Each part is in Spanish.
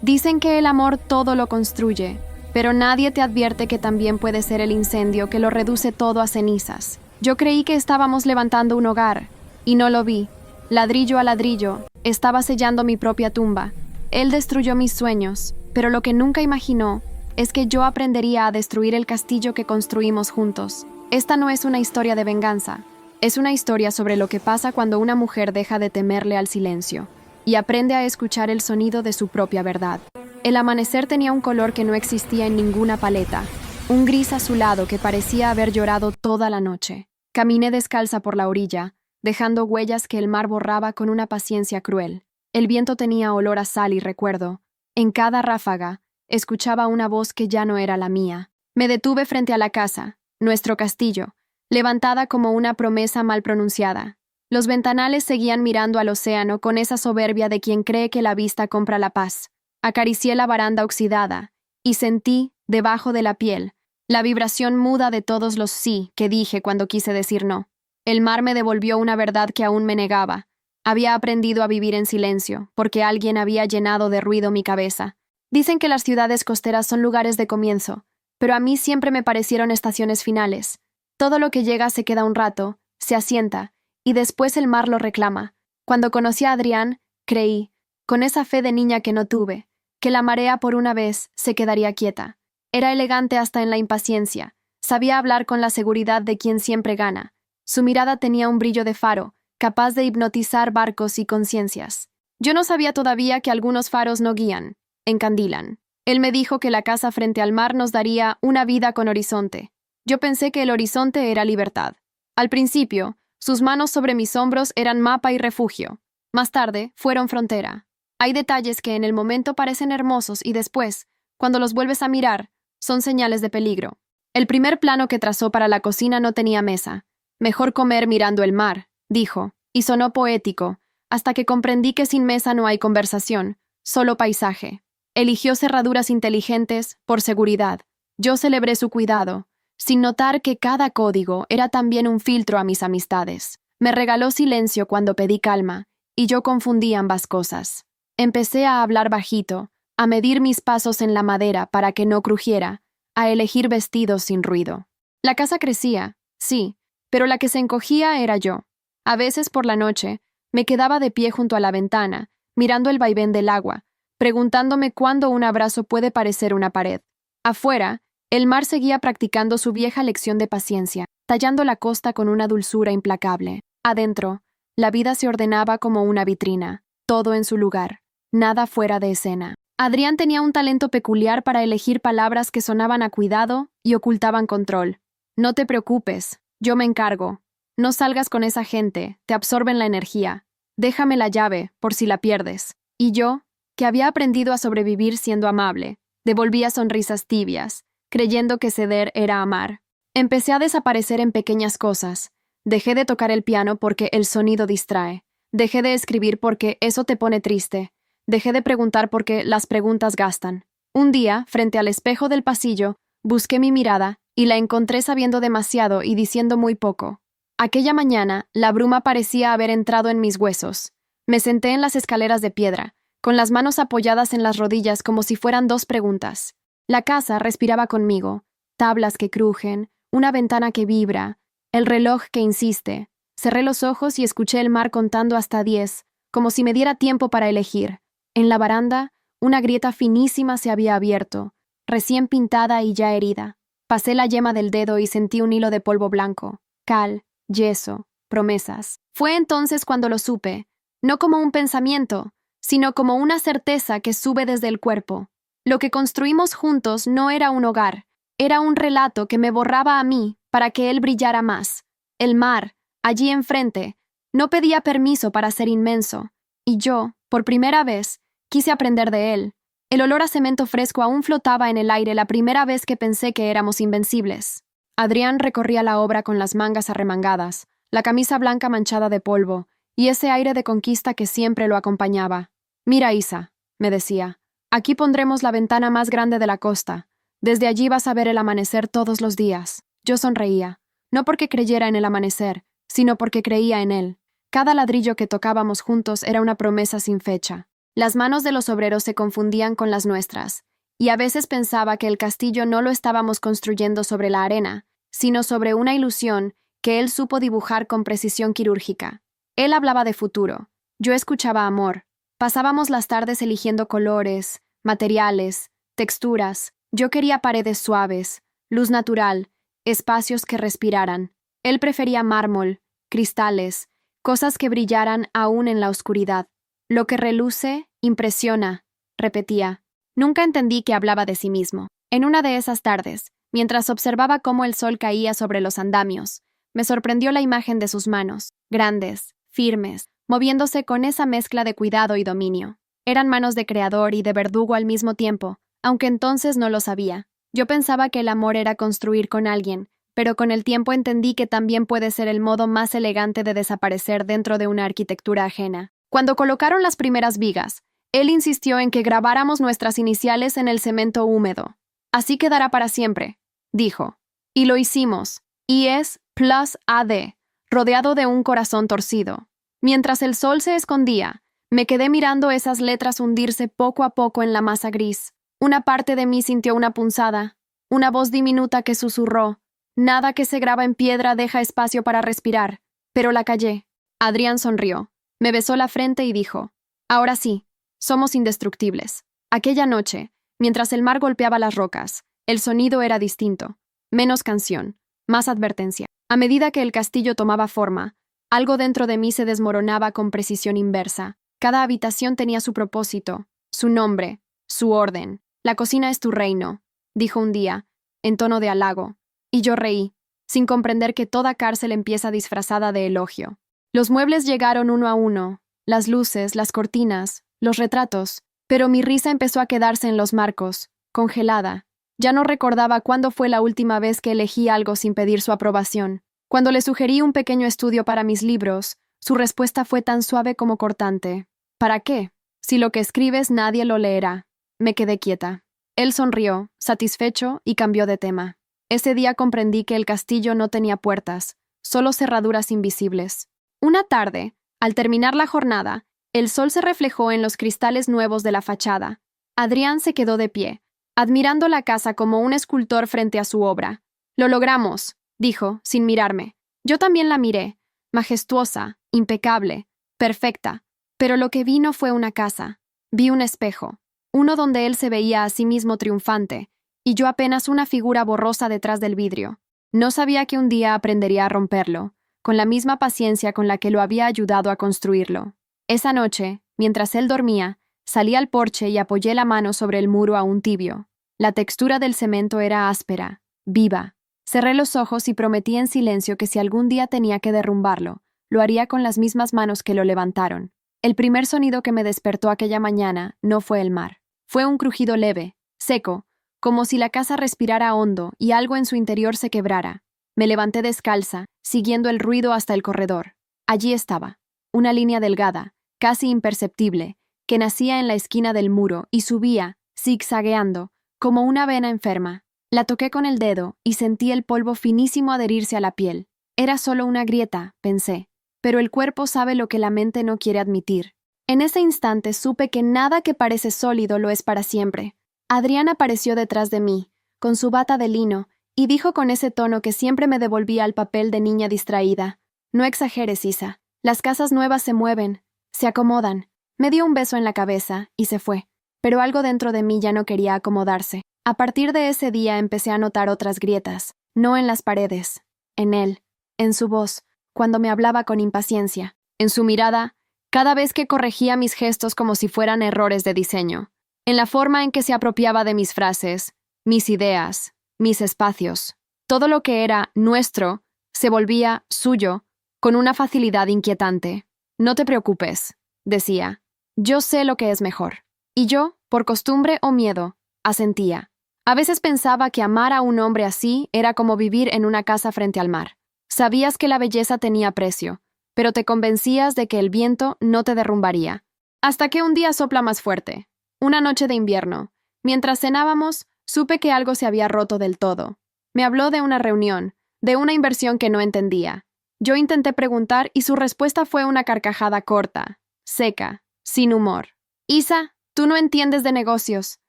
Dicen que el amor todo lo construye, pero nadie te advierte que también puede ser el incendio que lo reduce todo a cenizas. Yo creí que estábamos levantando un hogar, y no lo vi. Ladrillo a ladrillo, estaba sellando mi propia tumba. Él destruyó mis sueños, pero lo que nunca imaginó es que yo aprendería a destruir el castillo que construimos juntos. Esta no es una historia de venganza, es una historia sobre lo que pasa cuando una mujer deja de temerle al silencio y aprende a escuchar el sonido de su propia verdad. El amanecer tenía un color que no existía en ninguna paleta, un gris azulado que parecía haber llorado toda la noche. Caminé descalza por la orilla, dejando huellas que el mar borraba con una paciencia cruel. El viento tenía olor a sal y recuerdo. En cada ráfaga, escuchaba una voz que ya no era la mía. Me detuve frente a la casa, nuestro castillo, levantada como una promesa mal pronunciada. Los ventanales seguían mirando al océano con esa soberbia de quien cree que la vista compra la paz. Acaricié la baranda oxidada y sentí, debajo de la piel, la vibración muda de todos los sí que dije cuando quise decir no. El mar me devolvió una verdad que aún me negaba. Había aprendido a vivir en silencio, porque alguien había llenado de ruido mi cabeza. Dicen que las ciudades costeras son lugares de comienzo, pero a mí siempre me parecieron estaciones finales. Todo lo que llega se queda un rato, se asienta, y después el mar lo reclama. Cuando conocí a Adrián, creí, con esa fe de niña que no tuve, que la marea por una vez se quedaría quieta. Era elegante hasta en la impaciencia, sabía hablar con la seguridad de quien siempre gana. Su mirada tenía un brillo de faro, capaz de hipnotizar barcos y conciencias. Yo no sabía todavía que algunos faros no guían, encandilan. Él me dijo que la casa frente al mar nos daría una vida con horizonte. Yo pensé que el horizonte era libertad. Al principio, sus manos sobre mis hombros eran mapa y refugio. Más tarde, fueron frontera. Hay detalles que en el momento parecen hermosos y después, cuando los vuelves a mirar, son señales de peligro. El primer plano que trazó para la cocina no tenía mesa. Mejor comer mirando el mar, dijo, y sonó poético, hasta que comprendí que sin mesa no hay conversación, solo paisaje. Eligió cerraduras inteligentes, por seguridad. Yo celebré su cuidado, sin notar que cada código era también un filtro a mis amistades. Me regaló silencio cuando pedí calma, y yo confundí ambas cosas. Empecé a hablar bajito, a medir mis pasos en la madera para que no crujiera, a elegir vestidos sin ruido. La casa crecía, sí, pero la que se encogía era yo. A veces por la noche, me quedaba de pie junto a la ventana, mirando el vaivén del agua, preguntándome cuándo un abrazo puede parecer una pared. Afuera, el mar seguía practicando su vieja lección de paciencia, tallando la costa con una dulzura implacable. Adentro, la vida se ordenaba como una vitrina, todo en su lugar, nada fuera de escena. Adrián tenía un talento peculiar para elegir palabras que sonaban a cuidado y ocultaban control. No te preocupes, yo me encargo. No salgas con esa gente, te absorben la energía. Déjame la llave, por si la pierdes. Y yo, que había aprendido a sobrevivir siendo amable, devolvía sonrisas tibias, creyendo que ceder era amar. Empecé a desaparecer en pequeñas cosas. Dejé de tocar el piano porque el sonido distrae. Dejé de escribir porque eso te pone triste. Dejé de preguntar porque las preguntas gastan. Un día, frente al espejo del pasillo, busqué mi mirada y la encontré sabiendo demasiado y diciendo muy poco. Aquella mañana, la bruma parecía haber entrado en mis huesos. Me senté en las escaleras de piedra, con las manos apoyadas en las rodillas como si fueran dos preguntas. La casa respiraba conmigo, tablas que crujen, una ventana que vibra, el reloj que insiste. Cerré los ojos y escuché el mar contando hasta 10, como si me diera tiempo para elegir. En la baranda, una grieta finísima se había abierto, recién pintada y ya herida. Pasé la yema del dedo y sentí un hilo de polvo blanco, cal, yeso, promesas. Fue entonces cuando lo supe, no como un pensamiento, sino como una certeza que sube desde el cuerpo. Lo que construimos juntos no era un hogar, era un relato que me borraba a mí para que él brillara más. El mar, allí enfrente, no pedía permiso para ser inmenso, y yo, por primera vez, quise aprender de él. El olor a cemento fresco aún flotaba en el aire la primera vez que pensé que éramos invencibles. Adrián recorría la obra con las mangas arremangadas, la camisa blanca manchada de polvo, y ese aire de conquista que siempre lo acompañaba. «Mira, Isa», me decía, «aquí pondremos la ventana más grande de la costa. Desde allí vas a ver el amanecer todos los días». Yo sonreía, no porque creyera en el amanecer, sino porque creía en él. Cada ladrillo que tocábamos juntos era una promesa sin fecha. Las manos de los obreros se confundían con las nuestras, y a veces pensaba que el castillo no lo estábamos construyendo sobre la arena, sino sobre una ilusión que él supo dibujar con precisión quirúrgica. Él hablaba de futuro, yo escuchaba amor. Pasábamos las tardes eligiendo colores, materiales, texturas. Yo quería paredes suaves, luz natural, espacios que respiraran. Él prefería mármol, cristales, cosas que brillaran aún en la oscuridad. Lo que reluce, impresiona, repetía. Nunca entendí que hablaba de sí mismo. En una de esas tardes, mientras observaba cómo el sol caía sobre los andamios, me sorprendió la imagen de sus manos, grandes, firmes, moviéndose con esa mezcla de cuidado y dominio. Eran manos de creador y de verdugo al mismo tiempo, aunque entonces no lo sabía. Yo pensaba que el amor era construir con alguien, pero con el tiempo entendí que también puede ser el modo más elegante de desaparecer dentro de una arquitectura ajena. Cuando colocaron las primeras vigas, él insistió en que grabáramos nuestras iniciales en el cemento húmedo. Así quedará para siempre, dijo. Y lo hicimos. IS plus AD, rodeado de un corazón torcido. Mientras el sol se escondía, me quedé mirando esas letras hundirse poco a poco en la masa gris. Una parte de mí sintió una punzada, una voz diminuta que susurró: nada que se graba en piedra deja espacio para respirar. Pero la callé. Adrián sonrió, me besó la frente y dijo: ahora sí, somos indestructibles. Aquella noche, mientras el mar golpeaba las rocas, el sonido era distinto. Menos canción, más advertencia. A medida que el castillo tomaba forma, algo dentro de mí se desmoronaba con precisión inversa. Cada habitación tenía su propósito, su nombre, su orden. La cocina es tu reino, dijo un día, en tono de halago, y yo reí, sin comprender que toda cárcel empieza disfrazada de elogio. Los muebles llegaron uno a uno, las luces, las cortinas, los retratos, pero mi risa empezó a quedarse en los marcos, congelada. Ya no recordaba cuándo fue la última vez que elegí algo sin pedir su aprobación. Cuando le sugerí un pequeño estudio para mis libros, su respuesta fue tan suave como cortante. ¿Para qué? Si lo que escribes nadie lo leerá. Me quedé quieta. Él sonrió, satisfecho, y cambió de tema. Ese día comprendí que el castillo no tenía puertas, solo cerraduras invisibles. Una tarde, al terminar la jornada, el sol se reflejó en los cristales nuevos de la fachada. Adrián se quedó de pie, admirando la casa como un escultor frente a su obra. «Lo logramos», dijo, sin mirarme. Yo también la miré, majestuosa, impecable, perfecta. Pero lo que vi no fue una casa. Vi un espejo, uno donde él se veía a sí mismo triunfante, y yo apenas una figura borrosa detrás del vidrio. No sabía que un día aprendería a romperlo, con la misma paciencia con la que lo había ayudado a construirlo. Esa noche, mientras él dormía, salí al porche y apoyé la mano sobre el muro aún tibio. La textura del cemento era áspera, viva. Cerré los ojos y prometí en silencio que si algún día tenía que derrumbarlo, lo haría con las mismas manos que lo levantaron. El primer sonido que me despertó aquella mañana no fue el mar. Fue un crujido leve, seco, como si la casa respirara hondo y algo en su interior se quebrara. Me levanté descalza, siguiendo el ruido hasta el corredor. Allí estaba, una línea delgada, casi imperceptible, que nacía en la esquina del muro y subía, zigzagueando, como una vena enferma. La toqué con el dedo y sentí el polvo finísimo adherirse a la piel. Era solo una grieta, pensé, pero el cuerpo sabe lo que la mente no quiere admitir. En ese instante supe que nada que parece sólido lo es para siempre. Adrián apareció detrás de mí, con su bata de lino, y dijo con ese tono que siempre me devolvía al papel de niña distraída: no exageres, Isa. Las casas nuevas se mueven, se acomodan. Me dio un beso en la cabeza y se fue, pero algo dentro de mí ya no quería acomodarse. A partir de ese día empecé a notar otras grietas, no en las paredes, en él, en su voz, cuando me hablaba con impaciencia, en su mirada, cada vez que corregía mis gestos como si fueran errores de diseño, en la forma en que se apropiaba de mis frases, mis ideas, mis espacios. Todo lo que era nuestro se volvía suyo con una facilidad inquietante. No te preocupes, decía. Yo sé lo que es mejor. Y yo, por costumbre o miedo, asentía. A veces pensaba que amar a un hombre así era como vivir en una casa frente al mar. Sabías que la belleza tenía precio, pero te convencías de que el viento no te derrumbaría. Hasta que un día sopla más fuerte. Una noche de invierno. Mientras cenábamos, supe que algo se había roto del todo. Me habló de una reunión, de una inversión que no entendía. Yo intenté preguntar y su respuesta fue una carcajada corta, seca, sin humor. Isa, tú no entiendes de negocios.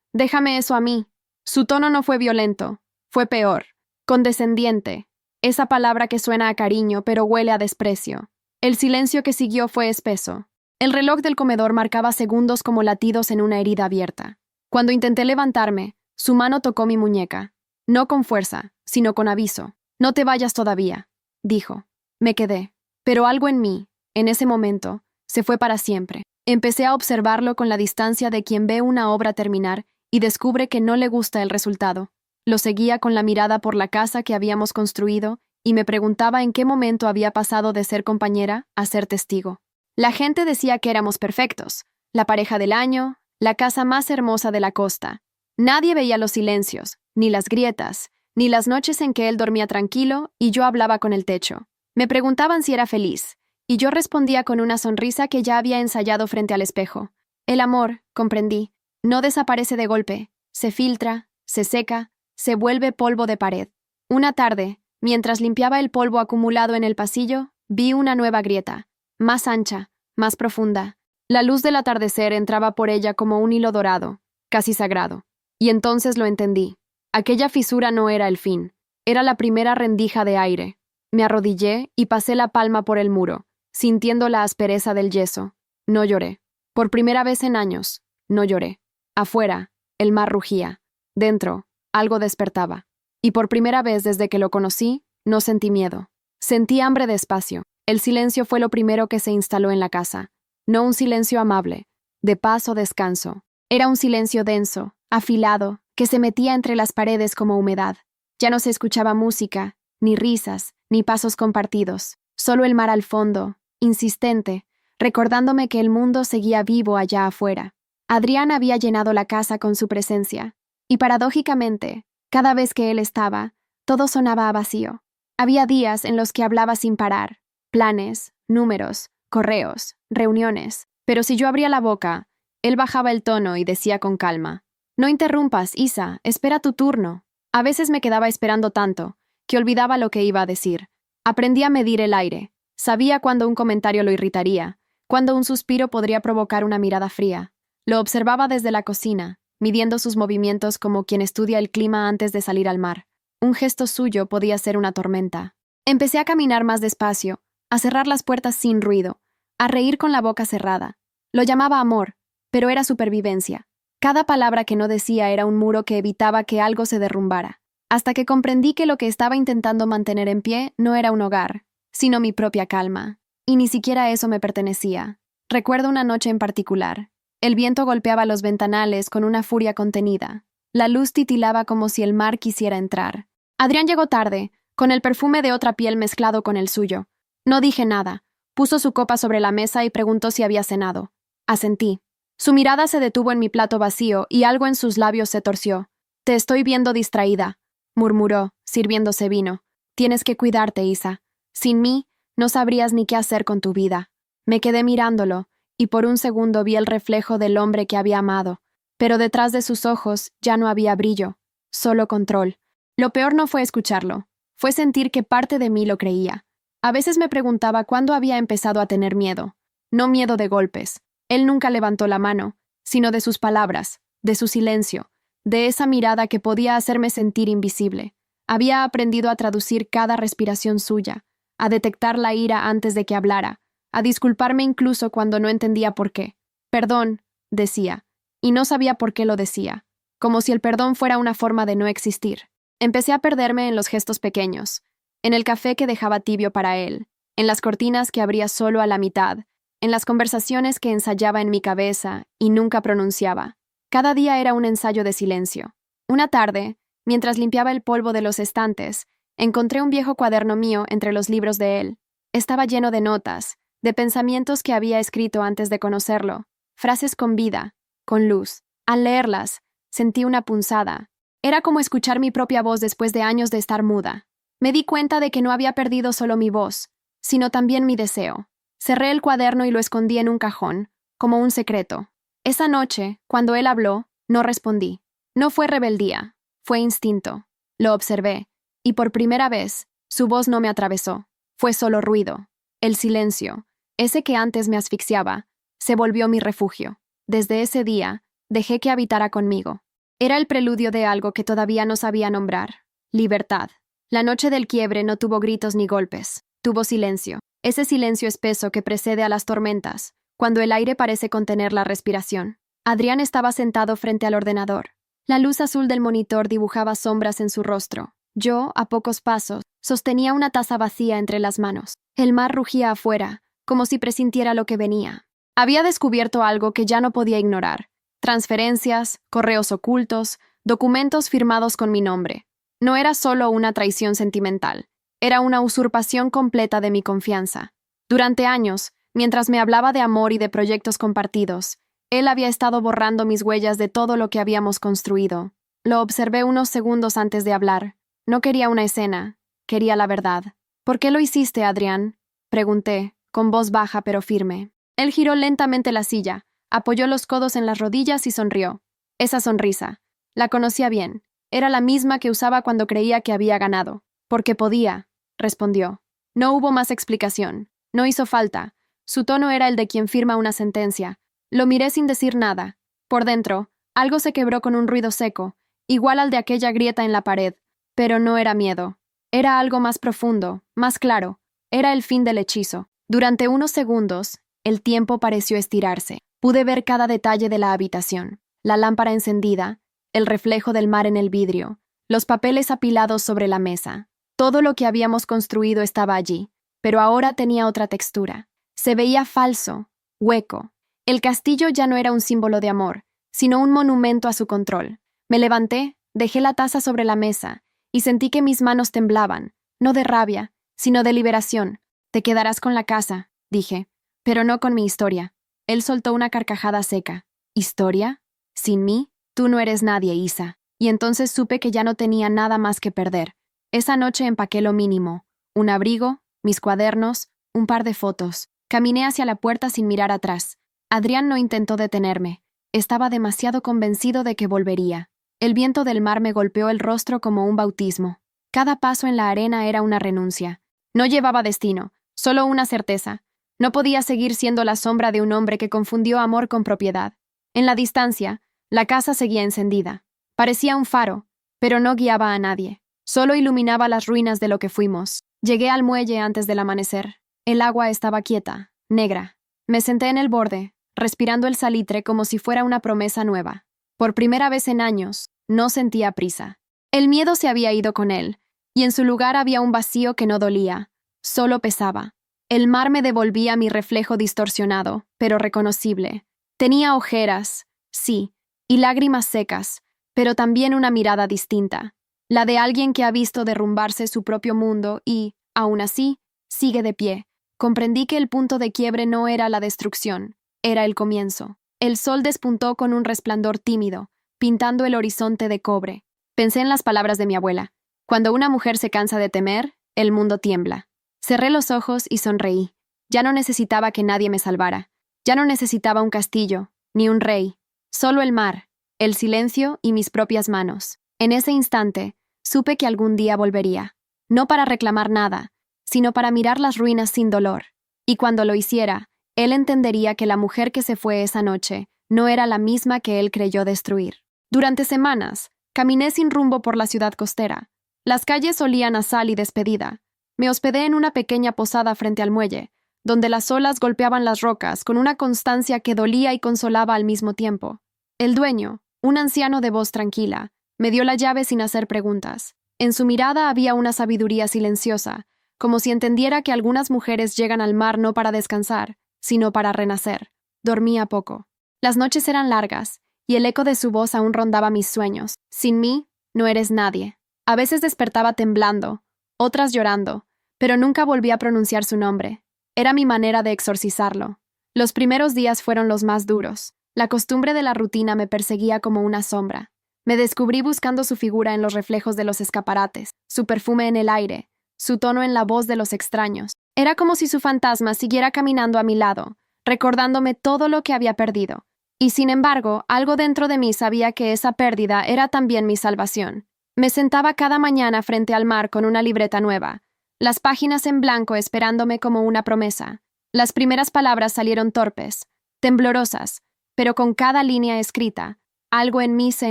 Déjame eso a mí. Su tono no fue violento, fue peor, condescendiente. Esa palabra que suena a cariño pero huele a desprecio. El silencio que siguió fue espeso. El reloj del comedor marcaba segundos como latidos en una herida abierta. Cuando intenté levantarme, su mano tocó mi muñeca. No con fuerza, sino con aviso. No te vayas todavía, dijo. Me quedé. Pero algo en mí, en ese momento, se fue para siempre. Empecé a observarlo con la distancia de quien ve una obra terminar y descubre que no le gusta el resultado. Lo seguía con la mirada por la casa que habíamos construido y me preguntaba en qué momento había pasado de ser compañera a ser testigo. La gente decía que éramos perfectos, la pareja del año, la casa más hermosa de la costa. Nadie veía los silencios, ni las grietas, ni las noches en que él dormía tranquilo y yo hablaba con el techo. Me preguntaban si era feliz, y yo respondía con una sonrisa que ya había ensayado frente al espejo. El amor, comprendí, no desaparece de golpe, se filtra, se seca, se vuelve polvo de pared. Una tarde, mientras limpiaba el polvo acumulado en el pasillo, vi una nueva grieta, más ancha, más profunda. La luz del atardecer entraba por ella como un hilo dorado, casi sagrado. Y entonces lo entendí. Aquella fisura no era el fin, era la primera rendija de aire. Me arrodillé y pasé la palma por el muro, sintiendo la aspereza del yeso. No lloré. Por primera vez en años, no lloré. Afuera, el mar rugía. Dentro, algo despertaba. Y por primera vez desde que lo conocí, no sentí miedo. Sentí hambre de espacio. El silencio fue lo primero que se instaló en la casa. No un silencio amable, de paz o descanso. Era un silencio denso, afilado, que se metía entre las paredes como humedad. Ya no se escuchaba música, ni risas, ni pasos compartidos. Solo el mar al fondo, insistente, recordándome que el mundo seguía vivo allá afuera. Adrián había llenado la casa con su presencia. Y paradójicamente, cada vez que él estaba, todo sonaba a vacío. Había días en los que hablaba sin parar. Planes, números, correos, reuniones. Pero si yo abría la boca, él bajaba el tono y decía con calma: «No interrumpas, Isa, espera tu turno». A veces me quedaba esperando tanto, que olvidaba lo que iba a decir. Aprendí a medir el aire. Sabía cuándo un comentario lo irritaría, cuándo un suspiro podría provocar una mirada fría. Lo observaba desde la cocina, midiendo sus movimientos como quien estudia el clima antes de salir al mar. Un gesto suyo podía ser una tormenta. Empecé a caminar más despacio, a cerrar las puertas sin ruido, a reír con la boca cerrada. Lo llamaba amor, pero era supervivencia. Cada palabra que no decía era un muro que evitaba que algo se derrumbara. Hasta que comprendí que lo que estaba intentando mantener en pie no era un hogar, sino mi propia calma. Y ni siquiera eso me pertenecía. Recuerdo una noche en particular. El viento golpeaba los ventanales con una furia contenida. La luz titilaba como si el mar quisiera entrar. Adrián llegó tarde, con el perfume de otra piel mezclado con el suyo. No dije nada. Puso su copa sobre la mesa y preguntó si había cenado. Asentí. Su mirada se detuvo en mi plato vacío y algo en sus labios se torció. «Te estoy viendo distraída», murmuró, sirviéndose vino. «Tienes que cuidarte, Isa. Sin mí, no sabrías ni qué hacer con tu vida». Me quedé mirándolo, y por un segundo vi el reflejo del hombre que había amado. Pero detrás de sus ojos ya no había brillo, solo control. Lo peor no fue escucharlo, fue sentir que parte de mí lo creía. A veces me preguntaba cuándo había empezado a tener miedo. No miedo de golpes. Él nunca levantó la mano, sino de sus palabras, de su silencio, de esa mirada que podía hacerme sentir invisible. Había aprendido a traducir cada respiración suya, a detectar la ira antes de que hablara, a disculparme incluso cuando no entendía por qué. «Perdón», decía, y no sabía por qué lo decía, como si el perdón fuera una forma de no existir. Empecé a perderme en los gestos pequeños, en el café que dejaba tibio para él, en las cortinas que abría solo a la mitad, en las conversaciones que ensayaba en mi cabeza y nunca pronunciaba. Cada día era un ensayo de silencio. Una tarde, mientras limpiaba el polvo de los estantes, encontré un viejo cuaderno mío entre los libros de él. Estaba lleno de notas, de pensamientos que había escrito antes de conocerlo, frases con vida, con luz. Al leerlas, sentí una punzada. Era como escuchar mi propia voz después de años de estar muda. Me di cuenta de que no había perdido solo mi voz, sino también mi deseo. Cerré el cuaderno y lo escondí en un cajón, como un secreto. Esa noche, cuando él habló, no respondí. No fue rebeldía, fue instinto. Lo observé, y por primera vez, su voz no me atravesó. Fue solo ruido. El silencio, ese que antes me asfixiaba, se volvió mi refugio. Desde ese día, dejé que habitara conmigo. Era el preludio de algo que todavía no sabía nombrar: libertad. La noche del quiebre no tuvo gritos ni golpes, tuvo silencio. Ese silencio espeso que precede a las tormentas, cuando el aire parece contener la respiración. Adrián estaba sentado frente al ordenador. La luz azul del monitor dibujaba sombras en su rostro. Yo, a pocos pasos, sostenía una taza vacía entre las manos. El mar rugía afuera, como si presintiera lo que venía. Había descubierto algo que ya no podía ignorar: transferencias, correos ocultos, documentos firmados con mi nombre. No era solo una traición sentimental, era una usurpación completa de mi confianza. Durante años, mientras me hablaba de amor y de proyectos compartidos, él había estado borrando mis huellas de todo lo que habíamos construido. Lo observé unos segundos antes de hablar. No quería una escena, quería la verdad. ¿Por qué lo hiciste, Adrián?, pregunté, con voz baja pero firme. Él giró lentamente la silla, apoyó los codos en las rodillas y sonrió. Esa sonrisa, la conocía bien. Era la misma que usaba cuando creía que había ganado. Porque podía, respondió. No hubo más explicación. No hizo falta. Su tono era el de quien firma una sentencia. Lo miré sin decir nada. Por dentro, algo se quebró con un ruido seco, igual al de aquella grieta en la pared. Pero no era miedo. Era algo más profundo, más claro. Era el fin del hechizo. Durante unos segundos, el tiempo pareció estirarse. Pude ver cada detalle de la habitación. La lámpara encendida, el reflejo del mar en el vidrio, los papeles apilados sobre la mesa. Todo lo que habíamos construido estaba allí, pero ahora tenía otra textura. Se veía falso, hueco. El castillo ya no era un símbolo de amor, sino un monumento a su control. Me levanté, dejé la taza sobre la mesa y sentí que mis manos temblaban, no de rabia, sino de liberación. Te quedarás con la casa, dije, pero no con mi historia. Él soltó una carcajada seca. ¿Historia? ¿Sin mí? Tú no eres nadie, Isa. Y entonces supe que ya no tenía nada más que perder. Esa noche empaqué lo mínimo: un abrigo, mis cuadernos, un par de fotos. Caminé hacia la puerta sin mirar atrás. Adrián no intentó detenerme. Estaba demasiado convencido de que volvería. El viento del mar me golpeó el rostro como un bautismo. Cada paso en la arena era una renuncia. No llevaba destino, solo una certeza. No podía seguir siendo la sombra de un hombre que confundió amor con propiedad. En la distancia, la casa seguía encendida. Parecía un faro, pero no guiaba a nadie. Solo iluminaba las ruinas de lo que fuimos. Llegué al muelle antes del amanecer. El agua estaba quieta, negra. Me senté en el borde, respirando el salitre como si fuera una promesa nueva. Por primera vez en años, no sentía prisa. El miedo se había ido con él, y en su lugar había un vacío que no dolía, solo pesaba. El mar me devolvía mi reflejo distorsionado, pero reconocible. Tenía ojeras, sí, y lágrimas secas, pero también una mirada distinta, la de alguien que ha visto derrumbarse su propio mundo y, aún así, sigue de pie. Comprendí que el punto de quiebre no era la destrucción, era el comienzo. El sol despuntó con un resplandor tímido, pintando el horizonte de cobre. Pensé en las palabras de mi abuela: cuando una mujer se cansa de temer, el mundo tiembla. Cerré los ojos y sonreí. Ya no necesitaba que nadie me salvara. Ya no necesitaba un castillo, ni un rey. Solo el mar, el silencio y mis propias manos. En ese instante, supe que algún día volvería. No para reclamar nada, sino para mirar las ruinas sin dolor. Y cuando lo hiciera, él entendería que la mujer que se fue esa noche no era la misma que él creyó destruir. Durante semanas, caminé sin rumbo por la ciudad costera. Las calles olían a sal y despedida. Me hospedé en una pequeña posada frente al muelle, donde las olas golpeaban las rocas con una constancia que dolía y consolaba al mismo tiempo. El dueño, un anciano de voz tranquila, me dio la llave sin hacer preguntas. En su mirada había una sabiduría silenciosa, como si entendiera que algunas mujeres llegan al mar no para descansar, sino para renacer. Dormía poco. Las noches eran largas, y el eco de su voz aún rondaba mis sueños. Sin mí, no eres nadie. A veces despertaba temblando, otras llorando, pero nunca volví a pronunciar su nombre. Era mi manera de exorcizarlo. Los primeros días fueron los más duros. La costumbre de la rutina me perseguía como una sombra. Me descubrí buscando su figura en los reflejos de los escaparates, su perfume en el aire, su tono en la voz de los extraños. Era como si su fantasma siguiera caminando a mi lado, recordándome todo lo que había perdido. Y sin embargo, algo dentro de mí sabía que esa pérdida era también mi salvación. Me sentaba cada mañana frente al mar con una libreta nueva, las páginas en blanco esperándome como una promesa. Las primeras palabras salieron torpes, temblorosas, pero con cada línea escrita, algo en mí se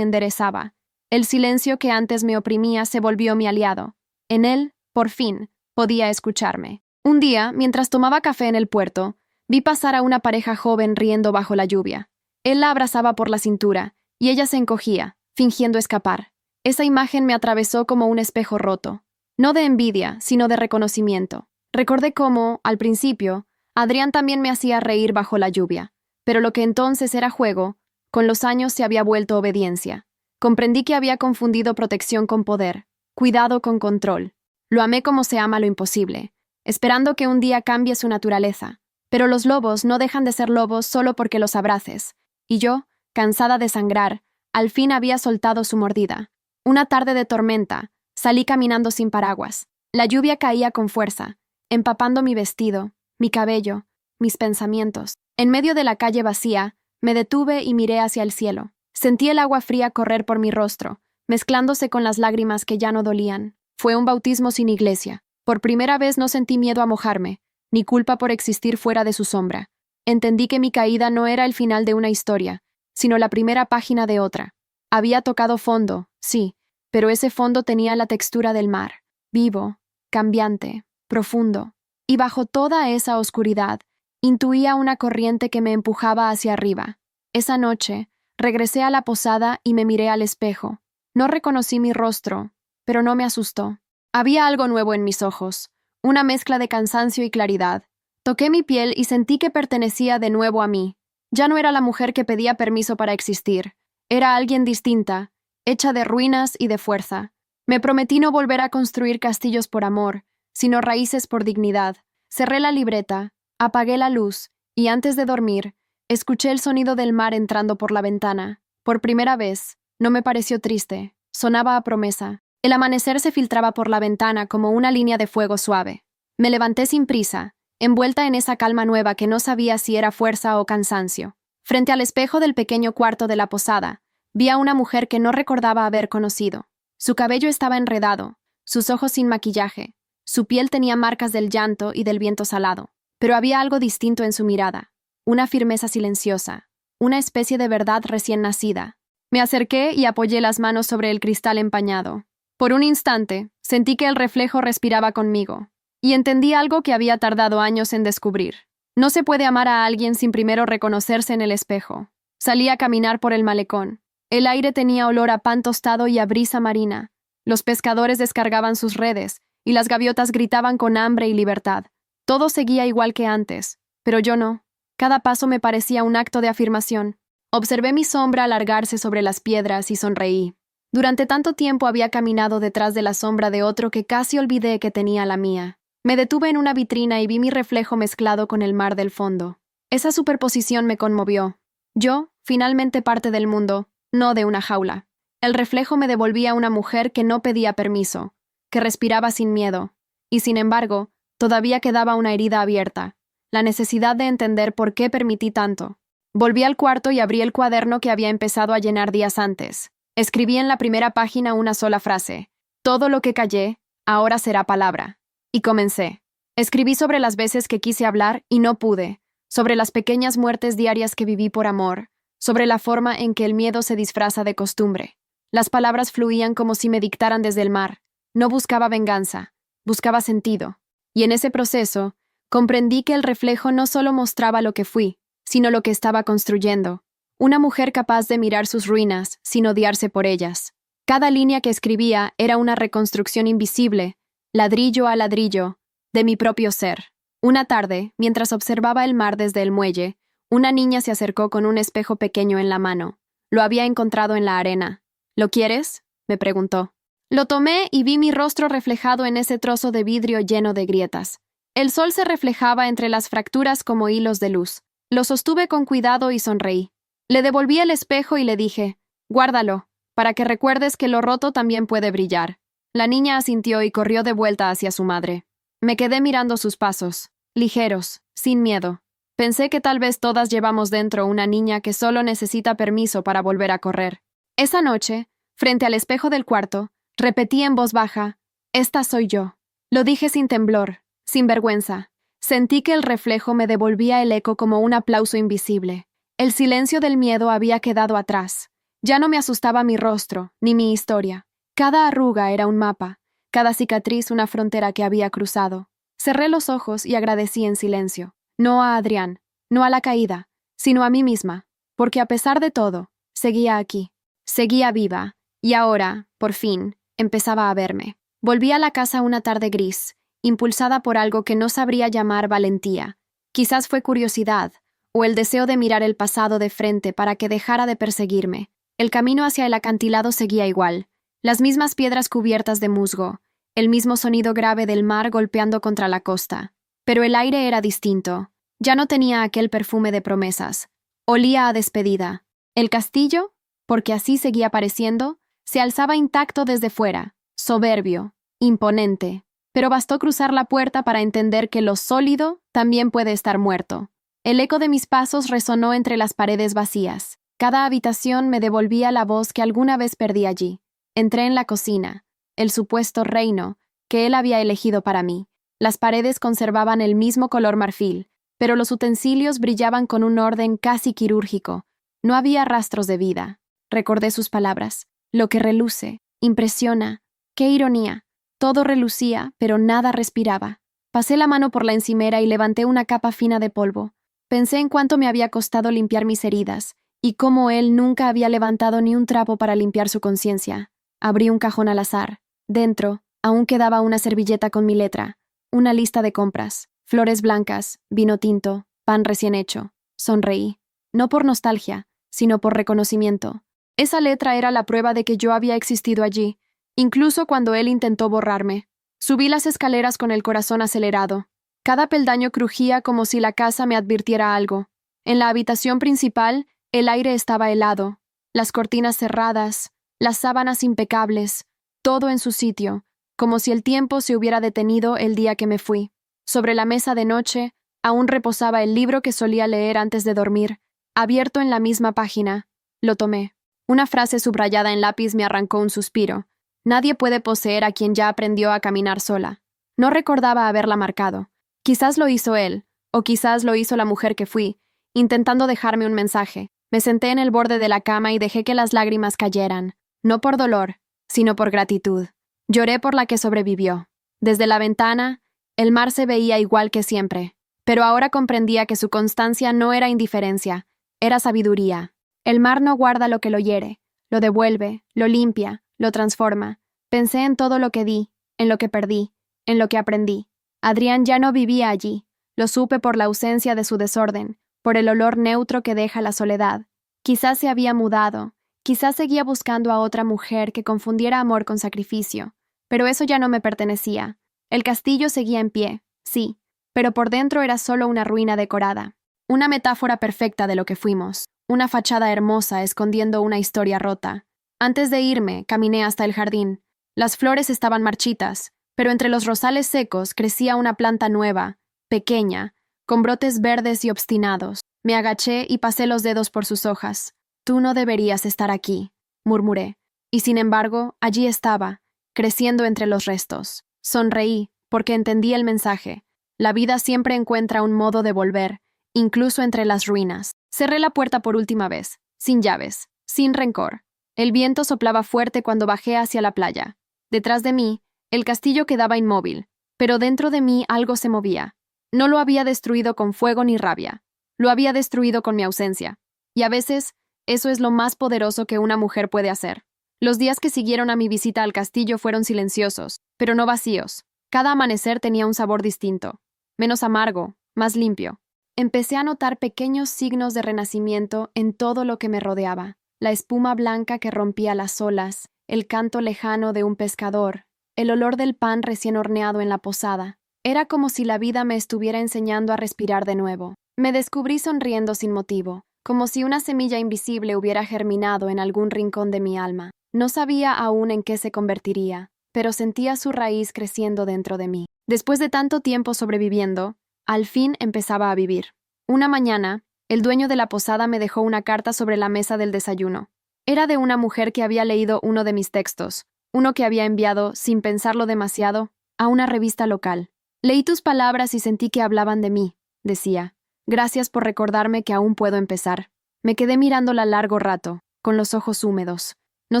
enderezaba. El silencio que antes me oprimía se volvió mi aliado. En él, por fin, podía escucharme. Un día, mientras tomaba café en el puerto, vi pasar a una pareja joven riendo bajo la lluvia. Él la abrazaba por la cintura, y ella se encogía, fingiendo escapar. Esa imagen me atravesó como un espejo roto. No de envidia, sino de reconocimiento. Recordé cómo, al principio, Adrián también me hacía reír bajo la lluvia, pero lo que entonces era juego, con los años se había vuelto obediencia. Comprendí que había confundido protección con poder, cuidado con control. Lo amé como se ama lo imposible, esperando que un día cambie su naturaleza. Pero los lobos no dejan de ser lobos solo porque los abraces. Y yo, cansada de sangrar, al fin había soltado su mordida. Una tarde de tormenta, salí caminando sin paraguas. La lluvia caía con fuerza, empapando mi vestido, mi cabello, mis pensamientos. En medio de la calle vacía, me detuve y miré hacia el cielo. Sentí el agua fría correr por mi rostro, mezclándose con las lágrimas que ya no dolían. Fue un bautismo sin iglesia. Por primera vez no sentí miedo a mojarme, ni culpa por existir fuera de su sombra. Entendí que mi caída no era el final de una historia, sino la primera página de otra. Había tocado fondo, sí, pero ese fondo tenía la textura del mar, vivo, cambiante, profundo. Y bajo toda esa oscuridad, intuía una corriente que me empujaba hacia arriba. Esa noche, regresé a la posada y me miré al espejo. No reconocí mi rostro, pero no me asustó. Había algo nuevo en mis ojos, una mezcla de cansancio y claridad. Toqué mi piel y sentí que pertenecía de nuevo a mí. Ya no era la mujer que pedía permiso para existir. Era alguien distinta, hecha de ruinas y de fuerza. Me prometí no volver a construir castillos por amor, sino raíces por dignidad. Cerré la libreta, apagué la luz, y antes de dormir, escuché el sonido del mar entrando por la ventana. Por primera vez, no me pareció triste, sonaba a promesa. El amanecer se filtraba por la ventana como una línea de fuego suave. Me levanté sin prisa, envuelta en esa calma nueva que no sabía si era fuerza o cansancio. Frente al espejo del pequeño cuarto de la posada, vi a una mujer que no recordaba haber conocido. Su cabello estaba enredado, sus ojos sin maquillaje, su piel tenía marcas del llanto y del viento salado, pero había algo distinto en su mirada, una firmeza silenciosa, una especie de verdad recién nacida. Me acerqué y apoyé las manos sobre el cristal empañado. Por un instante, sentí que el reflejo respiraba conmigo, y entendí algo que había tardado años en descubrir. No se puede amar a alguien sin primero reconocerse en el espejo. Salí a caminar por el malecón. El aire tenía olor a pan tostado y a brisa marina. Los pescadores descargaban sus redes, y las gaviotas gritaban con hambre y libertad. Todo seguía igual que antes, pero yo no. Cada paso me parecía un acto de afirmación. Observé mi sombra alargarse sobre las piedras y sonreí. Durante tanto tiempo había caminado detrás de la sombra de otro que casi olvidé que tenía la mía. Me detuve en una vitrina y vi mi reflejo mezclado con el mar del fondo. Esa superposición me conmovió. Yo, finalmente parte del mundo, no de una jaula. El reflejo me devolvía una mujer que no pedía permiso, que respiraba sin miedo, y sin embargo, todavía quedaba una herida abierta, la necesidad de entender por qué permití tanto. Volví al cuarto y abrí el cuaderno que había empezado a llenar días antes. Escribí en la primera página una sola frase: todo lo que callé, ahora será palabra. Y comencé. Escribí sobre las veces que quise hablar y no pude, sobre las pequeñas muertes diarias que viví por amor, sobre la forma en que el miedo se disfraza de costumbre. Las palabras fluían como si me dictaran desde el mar. No buscaba venganza, buscaba sentido. Y en ese proceso, comprendí que el reflejo no solo mostraba lo que fui, sino lo que estaba construyendo. Una mujer capaz de mirar sus ruinas sin odiarse por ellas. Cada línea que escribía era una reconstrucción invisible, ladrillo a ladrillo, de mi propio ser. Una tarde, mientras observaba el mar desde el muelle, una niña se acercó con un espejo pequeño en la mano. Lo había encontrado en la arena. ¿Lo quieres?, me preguntó. Lo tomé y vi mi rostro reflejado en ese trozo de vidrio lleno de grietas. El sol se reflejaba entre las fracturas como hilos de luz. Lo sostuve con cuidado y sonreí. Le devolví el espejo y le dije: guárdalo, para que recuerdes que lo roto también puede brillar. La niña asintió y corrió de vuelta hacia su madre. Me quedé mirando sus pasos, ligeros, sin miedo. Pensé que tal vez todas llevamos dentro una niña que solo necesita permiso para volver a correr. Esa noche, frente al espejo del cuarto, repetí en voz baja: esta soy yo. Lo dije sin temblor, sin vergüenza. Sentí que el reflejo me devolvía el eco como un aplauso invisible. El silencio del miedo había quedado atrás. Ya no me asustaba mi rostro, ni mi historia. Cada arruga era un mapa, cada cicatriz una frontera que había cruzado. Cerré los ojos y agradecí en silencio. No a Adrián, no a la caída, sino a mí misma, porque a pesar de todo, seguía aquí. Seguía viva, y ahora, por fin, empezaba a verme. Volví a la casa una tarde gris, impulsada por algo que no sabría llamar valentía. Quizás fue curiosidad, o el deseo de mirar el pasado de frente para que dejara de perseguirme. El camino hacia el acantilado seguía igual, las mismas piedras cubiertas de musgo, el mismo sonido grave del mar golpeando contra la costa. Pero el aire era distinto, ya no tenía aquel perfume de promesas. Olía a despedida. El castillo, porque así seguía pareciendo, se alzaba intacto desde fuera, soberbio, imponente. Pero bastó cruzar la puerta para entender que lo sólido también puede estar muerto. El eco de mis pasos resonó entre las paredes vacías. Cada habitación me devolvía la voz que alguna vez perdí allí. Entré en la cocina, el supuesto reino que él había elegido para mí. Las paredes conservaban el mismo color marfil, pero los utensilios brillaban con un orden casi quirúrgico. No había rastros de vida. Recordé sus palabras. Lo que reluce, impresiona. ¡Qué ironía! Todo relucía, pero nada respiraba. Pasé la mano por la encimera y levanté una capa fina de polvo. Pensé en cuánto me había costado limpiar mis heridas, y cómo él nunca había levantado ni un trapo para limpiar su conciencia. Abrí un cajón al azar. Dentro, aún quedaba una servilleta con mi letra, una lista de compras, flores blancas, vino tinto, pan recién hecho. Sonreí. No por nostalgia, sino por reconocimiento. Esa letra era la prueba de que yo había existido allí, incluso cuando él intentó borrarme. Subí las escaleras con el corazón acelerado. Cada peldaño crujía como si la casa me advirtiera algo. En la habitación principal, el aire estaba helado, las cortinas cerradas, las sábanas impecables, todo en su sitio, como si el tiempo se hubiera detenido el día que me fui. Sobre la mesa de noche, aún reposaba el libro que solía leer antes de dormir, abierto en la misma página. Lo tomé. Una frase subrayada en lápiz me arrancó un suspiro. Nadie puede poseer a quien ya aprendió a caminar sola. No recordaba haberla marcado. Quizás lo hizo él, o quizás lo hizo la mujer que fui, intentando dejarme un mensaje. Me senté en el borde de la cama y dejé que las lágrimas cayeran, no por dolor, sino por gratitud. Lloré por la que sobrevivió. Desde la ventana, el mar se veía igual que siempre, pero ahora comprendía que su constancia no era indiferencia, era sabiduría. El mar no guarda lo que lo hiere, lo devuelve, lo limpia, lo transforma. Pensé en todo lo que di, en lo que perdí, en lo que aprendí. Adrián ya no vivía allí. Lo supe por la ausencia de su desorden, por el olor neutro que deja la soledad. Quizás se había mudado, quizás seguía buscando a otra mujer que confundiera amor con sacrificio, pero eso ya no me pertenecía. El castillo seguía en pie, sí, pero por dentro era solo una ruina decorada, una metáfora perfecta de lo que fuimos, una fachada hermosa escondiendo una historia rota. Antes de irme, caminé hasta el jardín. Las flores estaban marchitas, pero entre los rosales secos crecía una planta nueva, pequeña, con brotes verdes y obstinados. Me agaché y pasé los dedos por sus hojas. «Tú no deberías estar aquí», murmuré, y sin embargo, allí estaba, creciendo entre los restos. Sonreí, porque entendí el mensaje. La vida siempre encuentra un modo de volver, incluso entre las ruinas. Cerré la puerta por última vez, sin llaves, sin rencor. El viento soplaba fuerte cuando bajé hacia la playa. Detrás de mí, el castillo quedaba inmóvil, pero dentro de mí algo se movía. No lo había destruido con fuego ni rabia. Lo había destruido con mi ausencia. Y a veces, eso es lo más poderoso que una mujer puede hacer. Los días que siguieron a mi visita al castillo fueron silenciosos, pero no vacíos. Cada amanecer tenía un sabor distinto, menos amargo, más limpio. Empecé a notar pequeños signos de renacimiento en todo lo que me rodeaba. La espuma blanca que rompía las olas, el canto lejano de un pescador, el olor del pan recién horneado en la posada. Era como si la vida me estuviera enseñando a respirar de nuevo. Me descubrí sonriendo sin motivo, como si una semilla invisible hubiera germinado en algún rincón de mi alma. No sabía aún en qué se convertiría, pero sentía su raíz creciendo dentro de mí. Después de tanto tiempo sobreviviendo, al fin empezaba a vivir. Una mañana, el dueño de la posada me dejó una carta sobre la mesa del desayuno. Era de una mujer que había leído uno de mis textos, uno que había enviado, sin pensarlo demasiado, a una revista local. «Leí tus palabras y sentí que hablaban de mí», decía. «Gracias por recordarme que aún puedo empezar». Me quedé mirándola largo rato, con los ojos húmedos. No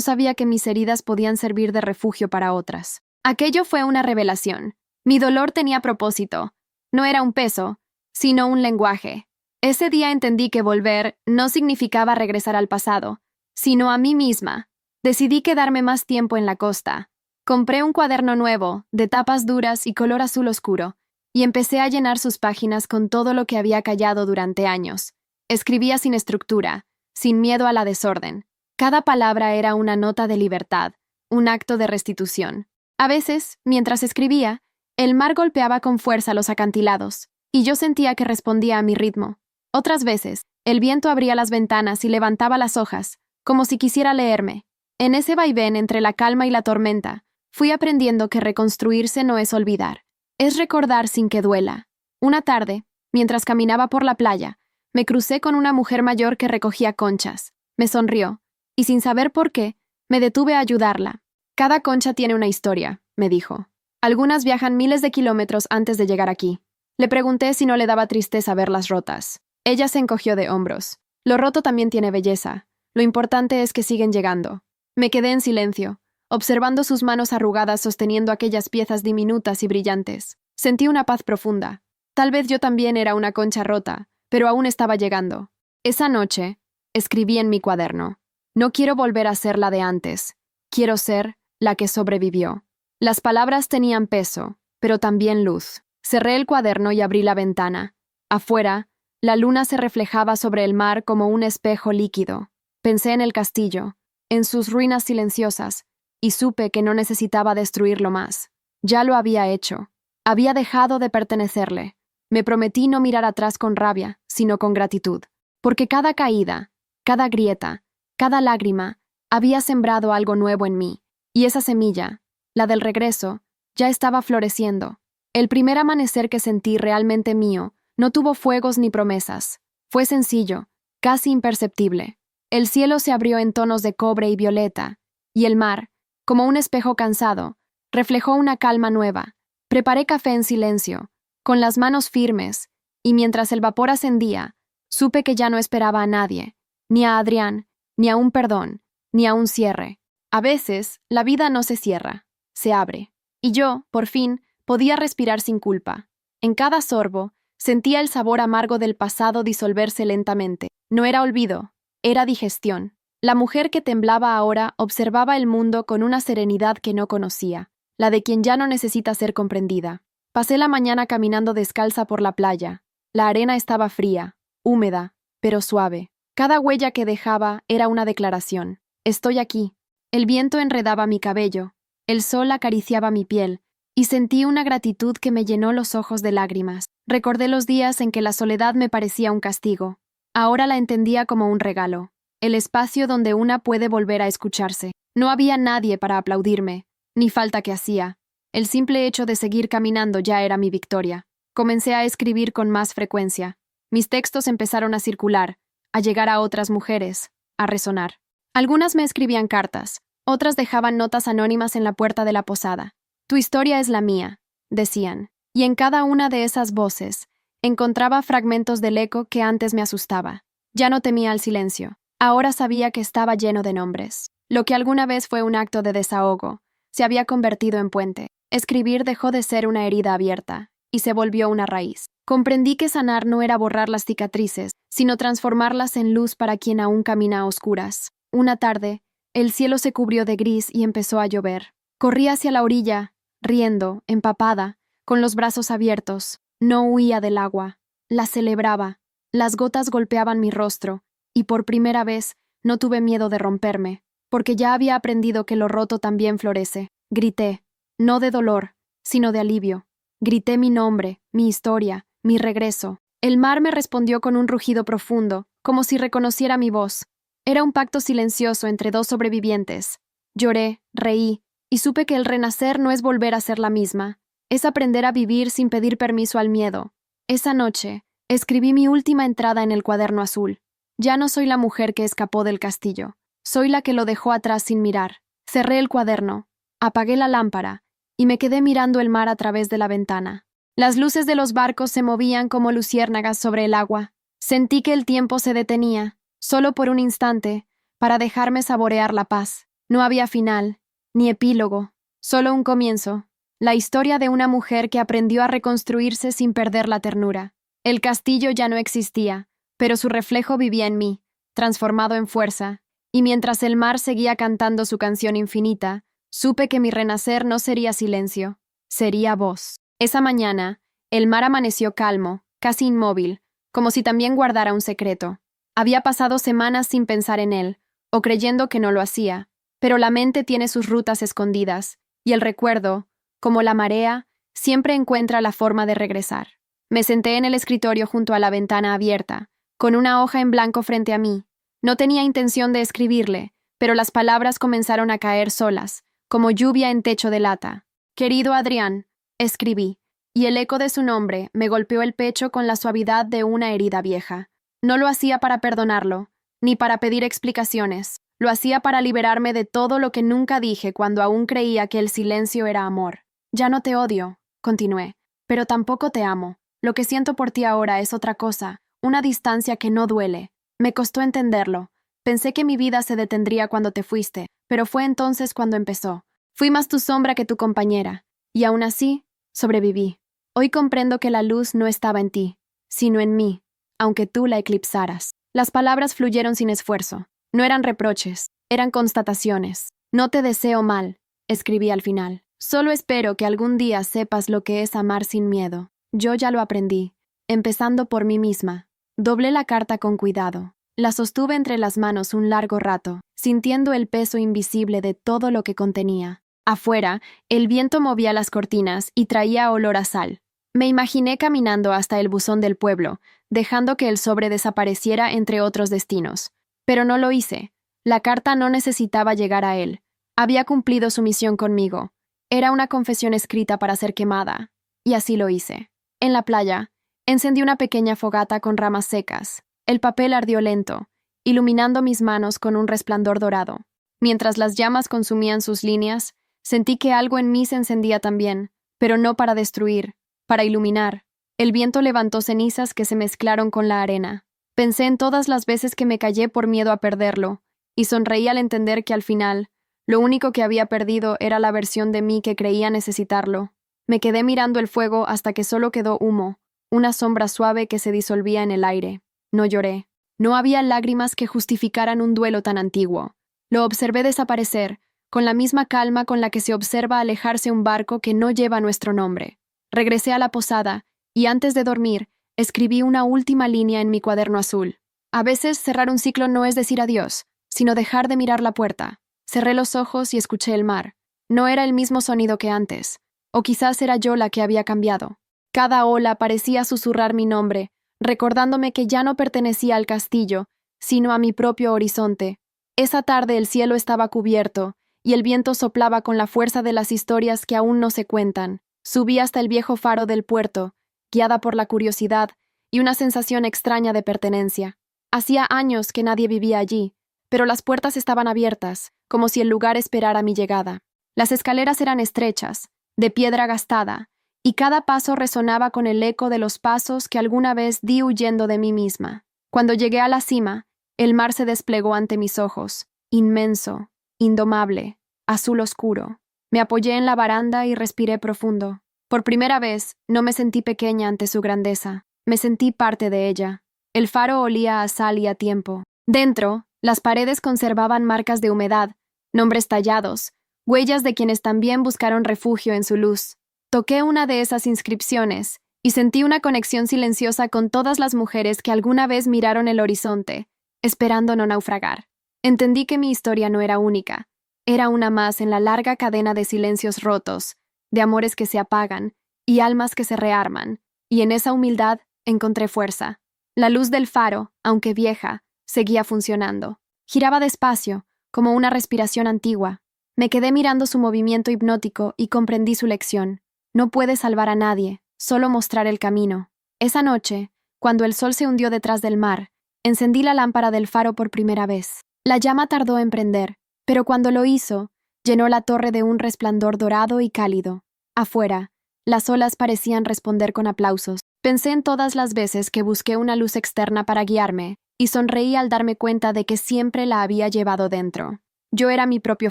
sabía que mis heridas podían servir de refugio para otras. Aquello fue una revelación. Mi dolor tenía propósito. No era un peso, sino un lenguaje. Ese día entendí que volver no significaba regresar al pasado, sino a mí misma. Decidí quedarme más tiempo en la costa. Compré un cuaderno nuevo, de tapas duras y color azul oscuro, y empecé a llenar sus páginas con todo lo que había callado durante años. Escribía sin estructura, sin miedo a la desorden. Cada palabra era una nota de libertad, un acto de restitución. A veces, mientras escribía, el mar golpeaba con fuerza los acantilados, y yo sentía que respondía a mi ritmo. Otras veces, el viento abría las ventanas y levantaba las hojas, como si quisiera leerme. En ese vaivén entre la calma y la tormenta, fui aprendiendo que reconstruirse no es olvidar, es recordar sin que duela. Una tarde, mientras caminaba por la playa, me crucé con una mujer mayor que recogía conchas. Me sonrió, y sin saber por qué, me detuve a ayudarla. Cada concha tiene una historia, me dijo. Algunas viajan miles de kilómetros antes de llegar aquí. Le pregunté si no le daba tristeza verlas rotas. Ella se encogió de hombros. Lo roto también tiene belleza. Lo importante es que siguen llegando. Me quedé en silencio, observando sus manos arrugadas sosteniendo aquellas piezas diminutas y brillantes. Sentí una paz profunda. Tal vez yo también era una concha rota, pero aún estaba llegando. Esa noche, escribí en mi cuaderno. No quiero volver a ser la de antes. Quiero ser la que sobrevivió. Las palabras tenían peso, pero también luz. Cerré el cuaderno y abrí la ventana. Afuera, la luna se reflejaba sobre el mar como un espejo líquido. Pensé en el castillo, en sus ruinas silenciosas, y supe que no necesitaba destruirlo más. Ya lo había hecho. Había dejado de pertenecerle. Me prometí no mirar atrás con rabia, sino con gratitud. Porque cada caída, cada grieta, cada lágrima, había sembrado algo nuevo en mí. Y esa semilla, la del regreso, ya estaba floreciendo. El primer amanecer que sentí realmente mío no tuvo fuegos ni promesas. Fue sencillo, casi imperceptible. El cielo se abrió en tonos de cobre y violeta, y el mar, como un espejo cansado, reflejó una calma nueva. Preparé café en silencio, con las manos firmes, y mientras el vapor ascendía, supe que ya no esperaba a nadie, ni a Adrián, ni a un perdón, ni a un cierre. A veces, la vida no se cierra, se abre. Y yo, por fin, podía respirar sin culpa. En cada sorbo, sentía el sabor amargo del pasado disolverse lentamente. No era olvido, era digestión. La mujer que temblaba ahora observaba el mundo con una serenidad que no conocía, la de quien ya no necesita ser comprendida. Pasé la mañana caminando descalza por la playa. La arena estaba fría, húmeda, pero suave. Cada huella que dejaba era una declaración. Estoy aquí. El viento enredaba mi cabello, el sol acariciaba mi piel, y sentí una gratitud que me llenó los ojos de lágrimas. Recordé los días en que la soledad me parecía un castigo. Ahora la entendía como un regalo, el espacio donde una puede volver a escucharse. No había nadie para aplaudirme, ni falta que hacía. El simple hecho de seguir caminando ya era mi victoria. Comencé a escribir con más frecuencia. Mis textos empezaron a circular, a llegar a otras mujeres, a resonar. Algunas me escribían cartas, otras dejaban notas anónimas en la puerta de la posada. Tu historia es la mía, decían, y en cada una de esas voces encontraba fragmentos del eco que antes me asustaba. Ya no temía el silencio. Ahora sabía que estaba lleno de nombres. Lo que alguna vez fue un acto de desahogo se había convertido en puente. Escribir dejó de ser una herida abierta y se volvió una raíz. Comprendí que sanar no era borrar las cicatrices, sino transformarlas en luz para quien aún camina a oscuras. Una tarde, el cielo se cubrió de gris y empezó a llover. Corrí hacia la orilla, riendo, empapada, con los brazos abiertos. No huía del agua, la celebraba. Las gotas golpeaban mi rostro, y por primera vez no tuve miedo de romperme, porque ya había aprendido que lo roto también florece. Grité, no de dolor, sino de alivio. Grité mi nombre, mi historia, mi regreso. El mar me respondió con un rugido profundo, como si reconociera mi voz. Era un pacto silencioso entre dos sobrevivientes. Lloré, reí, y supe que el renacer no es volver a ser la misma, es aprender a vivir sin pedir permiso al miedo. Esa noche, escribí mi última entrada en el cuaderno azul. Ya no soy la mujer que escapó del castillo, soy la que lo dejó atrás sin mirar. Cerré el cuaderno, apagué la lámpara, y me quedé mirando el mar a través de la ventana. Las luces de los barcos se movían como luciérnagas sobre el agua. Sentí que el tiempo se detenía. solo por un instante, para dejarme saborear la paz. No había final, ni epílogo, solo un comienzo. La historia de una mujer que aprendió a reconstruirse sin perder la ternura. El castillo ya no existía, pero su reflejo vivía en mí, transformado en fuerza, y mientras el mar seguía cantando su canción infinita, supe que mi renacer no sería silencio, sería voz. Esa mañana, el mar amaneció calmo, casi inmóvil, como si también guardara un secreto. Había pasado semanas sin pensar en él, o creyendo que no lo hacía, pero la mente tiene sus rutas escondidas, y el recuerdo, como la marea, siempre encuentra la forma de regresar. Me senté en el escritorio junto a la ventana abierta, con una hoja en blanco frente a mí. No tenía intención de escribirle, pero las palabras comenzaron a caer solas, como lluvia en techo de lata. Querido Adrián, escribí, y el eco de su nombre me golpeó el pecho con la suavidad de una herida vieja. No lo hacía para perdonarlo, ni para pedir explicaciones. Lo hacía para liberarme de todo lo que nunca dije cuando aún creía que el silencio era amor. Ya no te odio, continué, pero tampoco te amo. Lo que siento por ti ahora es otra cosa, una distancia que no duele. Me costó entenderlo. Pensé que mi vida se detendría cuando te fuiste, pero fue entonces cuando empezó. Fui más tu sombra que tu compañera, y aún así, sobreviví. Hoy comprendo que la luz no estaba en ti, sino en mí, aunque tú la eclipsaras. Las palabras fluyeron sin esfuerzo. No eran reproches, eran constataciones. No te deseo mal, escribí al final. Solo espero que algún día sepas lo que es amar sin miedo. Yo ya lo aprendí, empezando por mí misma. Doblé la carta con cuidado. La sostuve entre las manos un largo rato, sintiendo el peso invisible de todo lo que contenía. Afuera, el viento movía las cortinas y traía olor a sal. Me imaginé caminando hasta el buzón del pueblo, dejando que el sobre desapareciera entre otros destinos. Pero no lo hice. La carta no necesitaba llegar a él. Había cumplido su misión conmigo. Era una confesión escrita para ser quemada. Y así lo hice. En la playa, encendí una pequeña fogata con ramas secas. El papel ardió lento, iluminando mis manos con un resplandor dorado. Mientras las llamas consumían sus líneas, sentí que algo en mí se encendía también, pero no para destruir, para iluminar. El viento levantó cenizas que se mezclaron con la arena. Pensé en todas las veces que me callé por miedo a perderlo, y sonreí al entender que al final, lo único que había perdido era la versión de mí que creía necesitarlo. Me quedé mirando el fuego hasta que solo quedó humo, una sombra suave que se disolvía en el aire. No lloré. No había lágrimas que justificaran un duelo tan antiguo. Lo observé desaparecer, con la misma calma con la que se observa alejarse un barco que no lleva nuestro nombre. Regresé a la posada, y antes de dormir, escribí una última línea en mi cuaderno azul. A veces cerrar un ciclo no es decir adiós, sino dejar de mirar la puerta. Cerré los ojos y escuché el mar. No era el mismo sonido que antes, o quizás era yo la que había cambiado. Cada ola parecía susurrar mi nombre, recordándome que ya no pertenecía al castillo, sino a mi propio horizonte. Esa tarde el cielo estaba cubierto, y el viento soplaba con la fuerza de las historias que aún no se cuentan. Subí hasta el viejo faro del puerto, guiada por la curiosidad y una sensación extraña de pertenencia. Hacía años que nadie vivía allí, pero las puertas estaban abiertas, como si el lugar esperara mi llegada. Las escaleras eran estrechas, de piedra gastada, y cada paso resonaba con el eco de los pasos que alguna vez di huyendo de mí misma. Cuando llegué a la cima, el mar se desplegó ante mis ojos, inmenso, indomable, azul oscuro. Me apoyé en la baranda y respiré profundo. Por primera vez, no me sentí pequeña ante su grandeza. Me sentí parte de ella. El faro olía a sal y a tiempo. Dentro, las paredes conservaban marcas de humedad, nombres tallados, huellas de quienes también buscaron refugio en su luz. Toqué una de esas inscripciones y sentí una conexión silenciosa con todas las mujeres que alguna vez miraron el horizonte, esperando no naufragar. Entendí que mi historia no era única. Era una más en la larga cadena de silencios rotos, de amores que se apagan y almas que se rearman, y en esa humildad encontré fuerza. La luz del faro, aunque vieja, seguía funcionando. Giraba despacio, como una respiración antigua. Me quedé mirando su movimiento hipnótico y comprendí su lección. No puede salvar a nadie, solo mostrar el camino. Esa noche, cuando el sol se hundió detrás del mar, encendí la lámpara del faro por primera vez. La llama tardó en prender, pero cuando lo hizo, llenó la torre de un resplandor dorado y cálido. Afuera, las olas parecían responder con aplausos. Pensé en todas las veces que busqué una luz externa para guiarme, y sonreí al darme cuenta de que siempre la había llevado dentro. Yo era mi propio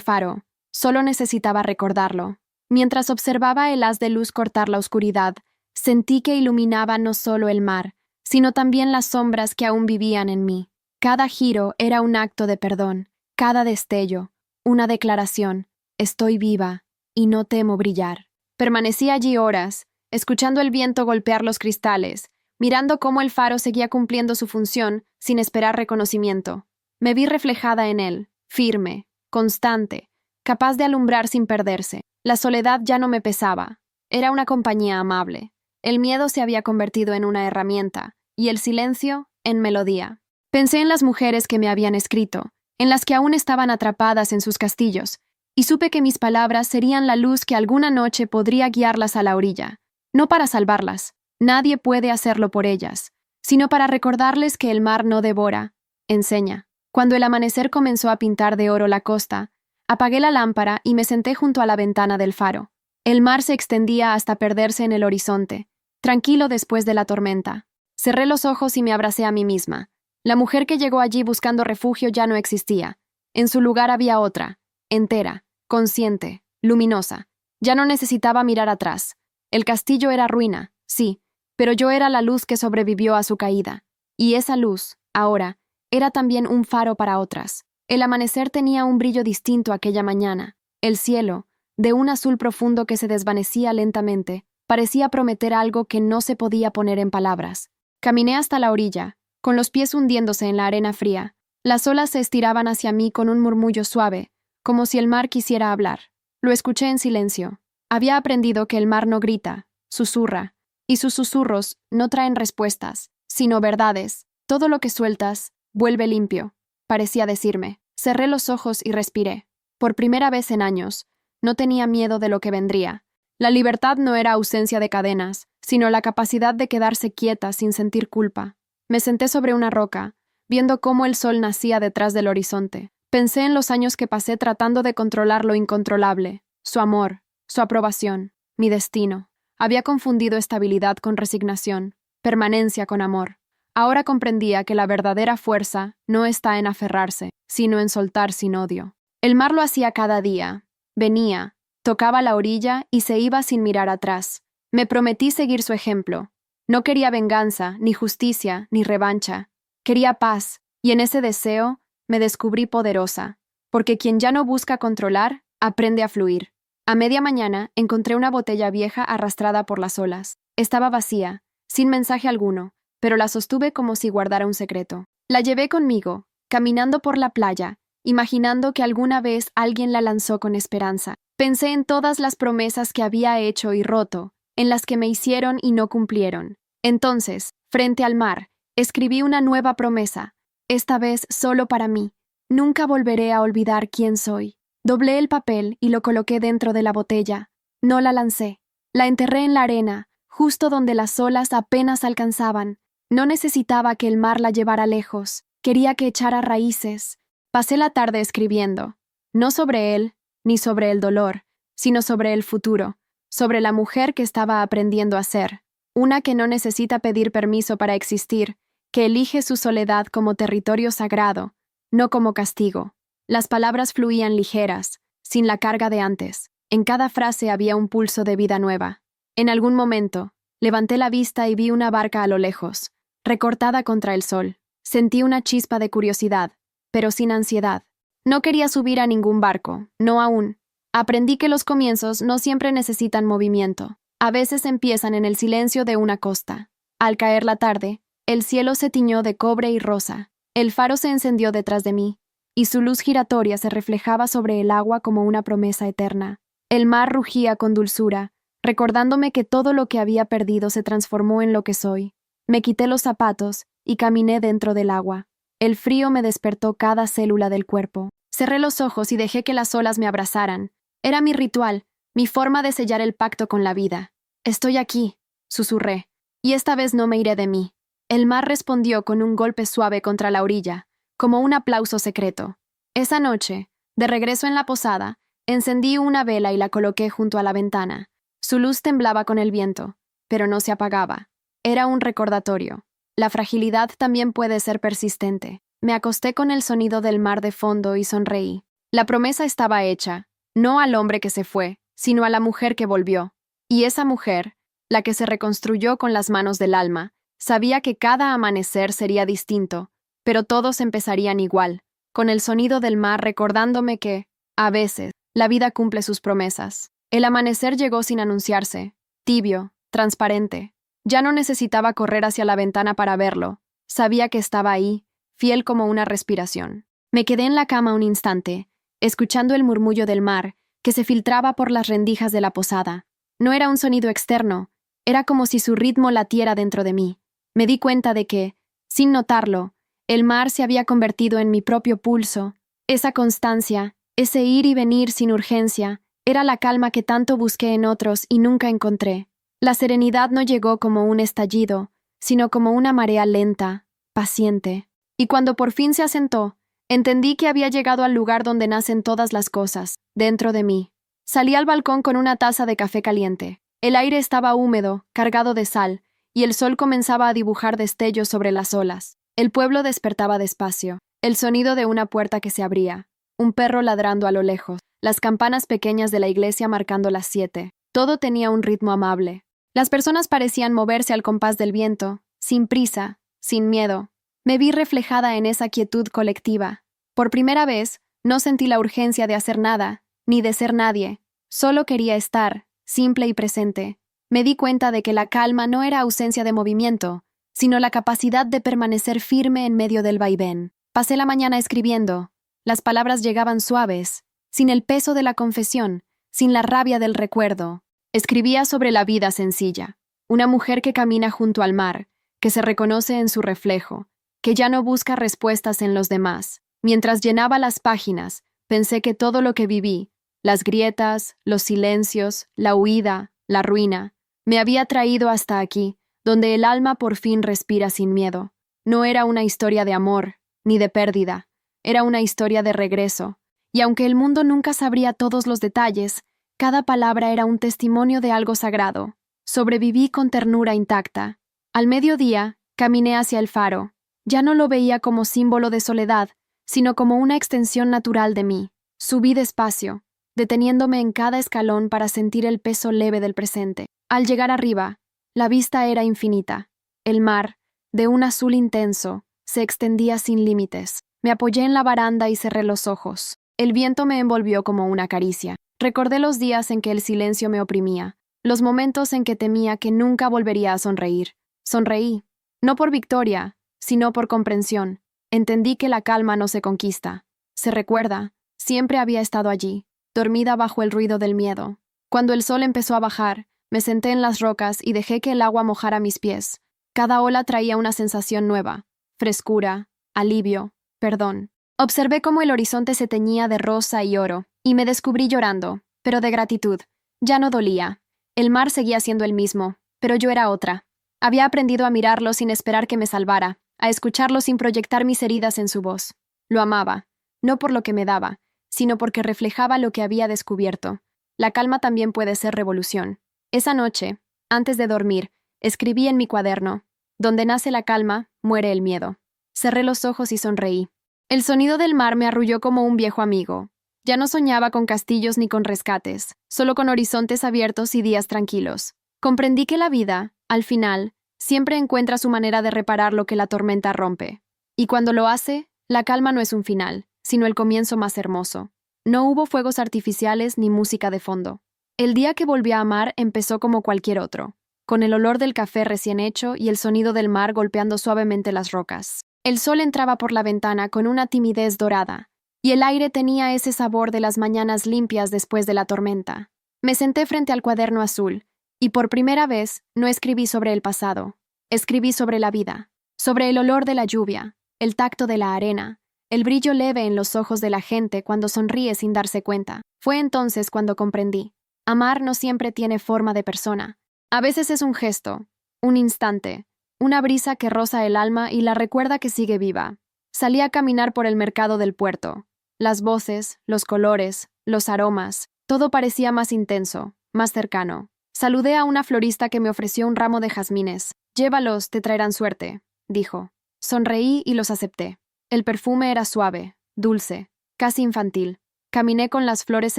faro, solo necesitaba recordarlo. Mientras observaba el haz de luz cortar la oscuridad, sentí que iluminaba no solo el mar, sino también las sombras que aún vivían en mí. Cada giro era un acto de perdón, cada destello, una declaración: estoy viva y no temo brillar. Permanecí allí horas, escuchando el viento golpear los cristales, mirando cómo el faro seguía cumpliendo su función sin esperar reconocimiento. Me vi reflejada en él, firme, constante, capaz de alumbrar sin perderse. La soledad ya no me pesaba. Era una compañía amable. El miedo se había convertido en una herramienta, y el silencio en melodía. Pensé en las mujeres que me habían escrito, en las que aún estaban atrapadas en sus castillos, y supe que mis palabras serían la luz que alguna noche podría guiarlas a la orilla. No para salvarlas, nadie puede hacerlo por ellas, sino para recordarles que el mar no devora, enseña. Cuando el amanecer comenzó a pintar de oro la costa, apagué la lámpara y me senté junto a la ventana del faro. El mar se extendía hasta perderse en el horizonte, tranquilo después de la tormenta. Cerré los ojos y me abracé a mí misma. La mujer que llegó allí buscando refugio ya no existía. En su lugar había otra, entera, consciente, luminosa. Ya no necesitaba mirar atrás. El castillo era ruina, sí, pero yo era la luz que sobrevivió a su caída. Y esa luz, ahora, era también un faro para otras. El amanecer tenía un brillo distinto aquella mañana. El cielo, de un azul profundo que se desvanecía lentamente, parecía prometer algo que no se podía poner en palabras. Caminé hasta la orilla, con los pies hundiéndose en la arena fría. Las olas se estiraban hacia mí con un murmullo suave, como si el mar quisiera hablar. Lo escuché en silencio. Había aprendido que el mar no grita, susurra, y sus susurros no traen respuestas, sino verdades. Todo lo que sueltas vuelve limpio, parecía decirme. Cerré los ojos y respiré. Por primera vez en años, no tenía miedo de lo que vendría. La libertad no era ausencia de cadenas, sino la capacidad de quedarse quieta sin sentir culpa. Me senté sobre una roca, viendo cómo el sol nacía detrás del horizonte. Pensé en los años que pasé tratando de controlar lo incontrolable, su amor, su aprobación, mi destino. Había confundido estabilidad con resignación, permanencia con amor. Ahora comprendía que la verdadera fuerza no está en aferrarse, sino en soltar sin odio. El mar lo hacía cada día. Venía, tocaba la orilla y se iba sin mirar atrás. Me prometí seguir su ejemplo. No quería venganza, ni justicia, ni revancha. Quería paz, y en ese deseo me descubrí poderosa, porque quien ya no busca controlar, aprende a fluir. A media mañana encontré una botella vieja arrastrada por las olas. Estaba vacía, sin mensaje alguno, pero la sostuve como si guardara un secreto. La llevé conmigo, caminando por la playa, imaginando que alguna vez alguien la lanzó con esperanza. Pensé en todas las promesas que había hecho y roto, en las que me hicieron y no cumplieron. Entonces, frente al mar, escribí una nueva promesa, esta vez solo para mí. Nunca volveré a olvidar quién soy. Doblé el papel y lo coloqué dentro de la botella. No la lancé. La enterré en la arena, justo donde las olas apenas alcanzaban. No necesitaba que el mar la llevara lejos. Quería que echara raíces. Pasé la tarde escribiendo, no sobre él, ni sobre el dolor, sino sobre el futuro, sobre la mujer que estaba aprendiendo a ser, una que no necesita pedir permiso para existir, que elige su soledad como territorio sagrado, no como castigo. Las palabras fluían ligeras, sin la carga de antes. En cada frase había un pulso de vida nueva. En algún momento, levanté la vista y vi una barca a lo lejos, recortada contra el sol. Sentí una chispa de curiosidad, pero sin ansiedad. No quería subir a ningún barco, no aún. Aprendí que los comienzos no siempre necesitan movimiento. A veces empiezan en el silencio de una costa. Al caer la tarde, el cielo se tiñó de cobre y rosa. El faro se encendió detrás de mí, y su luz giratoria se reflejaba sobre el agua como una promesa eterna. El mar rugía con dulzura, recordándome que todo lo que había perdido se transformó en lo que soy. Me quité los zapatos y caminé dentro del agua. El frío me despertó cada célula del cuerpo. Cerré los ojos y dejé que las olas me abrazaran. Era mi ritual, mi forma de sellar el pacto con la vida. «Estoy aquí», susurré, «y esta vez no me iré de mí». El mar respondió con un golpe suave contra la orilla, como un aplauso secreto. Esa noche, de regreso en la posada, encendí una vela y la coloqué junto a la ventana. Su luz temblaba con el viento, pero no se apagaba. Era un recordatorio. La fragilidad también puede ser persistente. Me acosté con el sonido del mar de fondo y sonreí. La promesa estaba hecha, no al hombre que se fue, sino a la mujer que volvió. Y esa mujer, la que se reconstruyó con las manos del alma, sabía que cada amanecer sería distinto, pero todos empezarían igual, con el sonido del mar recordándome que, a veces, la vida cumple sus promesas. El amanecer llegó sin anunciarse, tibio, transparente. Ya no necesitaba correr hacia la ventana para verlo. Sabía que estaba ahí, fiel como una respiración. Me quedé en la cama un instante, escuchando el murmullo del mar que se filtraba por las rendijas de la posada. No era un sonido externo, era como si su ritmo latiera dentro de mí. Me di cuenta de que, sin notarlo, el mar se había convertido en mi propio pulso. Esa constancia, ese ir y venir sin urgencia, era la calma que tanto busqué en otros y nunca encontré. La serenidad no llegó como un estallido, sino como una marea lenta, paciente. Y cuando por fin se asentó, entendí que había llegado al lugar donde nacen todas las cosas, dentro de mí. Salí al balcón con una taza de café caliente. El aire estaba húmedo, cargado de sal, y el sol comenzaba a dibujar destellos sobre las olas. El pueblo despertaba despacio. El sonido de una puerta que se abría, un perro ladrando a lo lejos, las campanas pequeñas de la iglesia marcando las 7. Todo tenía un ritmo amable. Las personas parecían moverse al compás del viento, sin prisa, sin miedo. Me vi reflejada en esa quietud colectiva. Por primera vez, no sentí la urgencia de hacer nada, ni de ser nadie. Solo quería estar, simple y presente. Me di cuenta de que la calma no era ausencia de movimiento, sino la capacidad de permanecer firme en medio del vaivén. Pasé la mañana escribiendo. Las palabras llegaban suaves, sin el peso de la confesión, sin la rabia del recuerdo. Escribía sobre la vida sencilla, una mujer que camina junto al mar, que se reconoce en su reflejo, que ya no busca respuestas en los demás. Mientras llenaba las páginas, pensé que todo lo que viví, las grietas, los silencios, la huida, la ruina, me había traído hasta aquí, donde el alma por fin respira sin miedo. No era una historia de amor, ni de pérdida, era una historia de regreso, y aunque el mundo nunca sabría todos los detalles, cada palabra era un testimonio de algo sagrado. Sobreviví con ternura intacta. Al mediodía, caminé hacia el faro. Ya no lo veía como símbolo de soledad, sino como una extensión natural de mí. Subí despacio, deteniéndome en cada escalón para sentir el peso leve del presente. Al llegar arriba, la vista era infinita. El mar, de un azul intenso, se extendía sin límites. Me apoyé en la baranda y cerré los ojos. El viento me envolvió como una caricia. Recordé los días en que el silencio me oprimía, los momentos en que temía que nunca volvería a sonreír. Sonreí, no por victoria, sino por comprensión. Entendí que la calma no se conquista, se recuerda. Siempre había estado allí, dormida bajo el ruido del miedo. Cuando el sol empezó a bajar, me senté en las rocas y dejé que el agua mojara mis pies. Cada ola traía una sensación nueva, frescura, alivio, perdón. Observé cómo el horizonte se teñía de rosa y oro, y me descubrí llorando, pero de gratitud. Ya no dolía. El mar seguía siendo el mismo, pero yo era otra. Había aprendido a mirarlo sin esperar que me salvara, a escucharlo sin proyectar mis heridas en su voz. Lo amaba, no por lo que me daba, sino porque reflejaba lo que había descubierto. La calma también puede ser revolución. Esa noche, antes de dormir, escribí en mi cuaderno: donde nace la calma, muere el miedo. Cerré los ojos y sonreí. El sonido del mar me arrulló como un viejo amigo. Ya no soñaba con castillos ni con rescates, solo con horizontes abiertos y días tranquilos. Comprendí que la vida, al final, siempre encuentra su manera de reparar lo que la tormenta rompe. Y cuando lo hace, la calma no es un final, sino el comienzo más hermoso. No hubo fuegos artificiales ni música de fondo. El día que volví a amar empezó como cualquier otro, con el olor del café recién hecho y el sonido del mar golpeando suavemente las rocas. El sol entraba por la ventana con una timidez dorada, y el aire tenía ese sabor de las mañanas limpias después de la tormenta. Me senté frente al cuaderno azul, y por primera vez no escribí sobre el pasado. Escribí sobre la vida, sobre el olor de la lluvia, el tacto de la arena, el brillo leve en los ojos de la gente cuando sonríe sin darse cuenta. Fue entonces cuando comprendí. Amar no siempre tiene forma de persona. A veces es un gesto, un instante, una brisa que roza el alma y la recuerda que sigue viva. Salí a caminar por el mercado del puerto. Las voces, los colores, los aromas, todo parecía más intenso, más cercano. Saludé a una florista que me ofreció un ramo de jazmines. Llévalos, te traerán suerte. dijo. Sonreí y los acepté. El perfume era suave, dulce, casi infantil. Caminé con las flores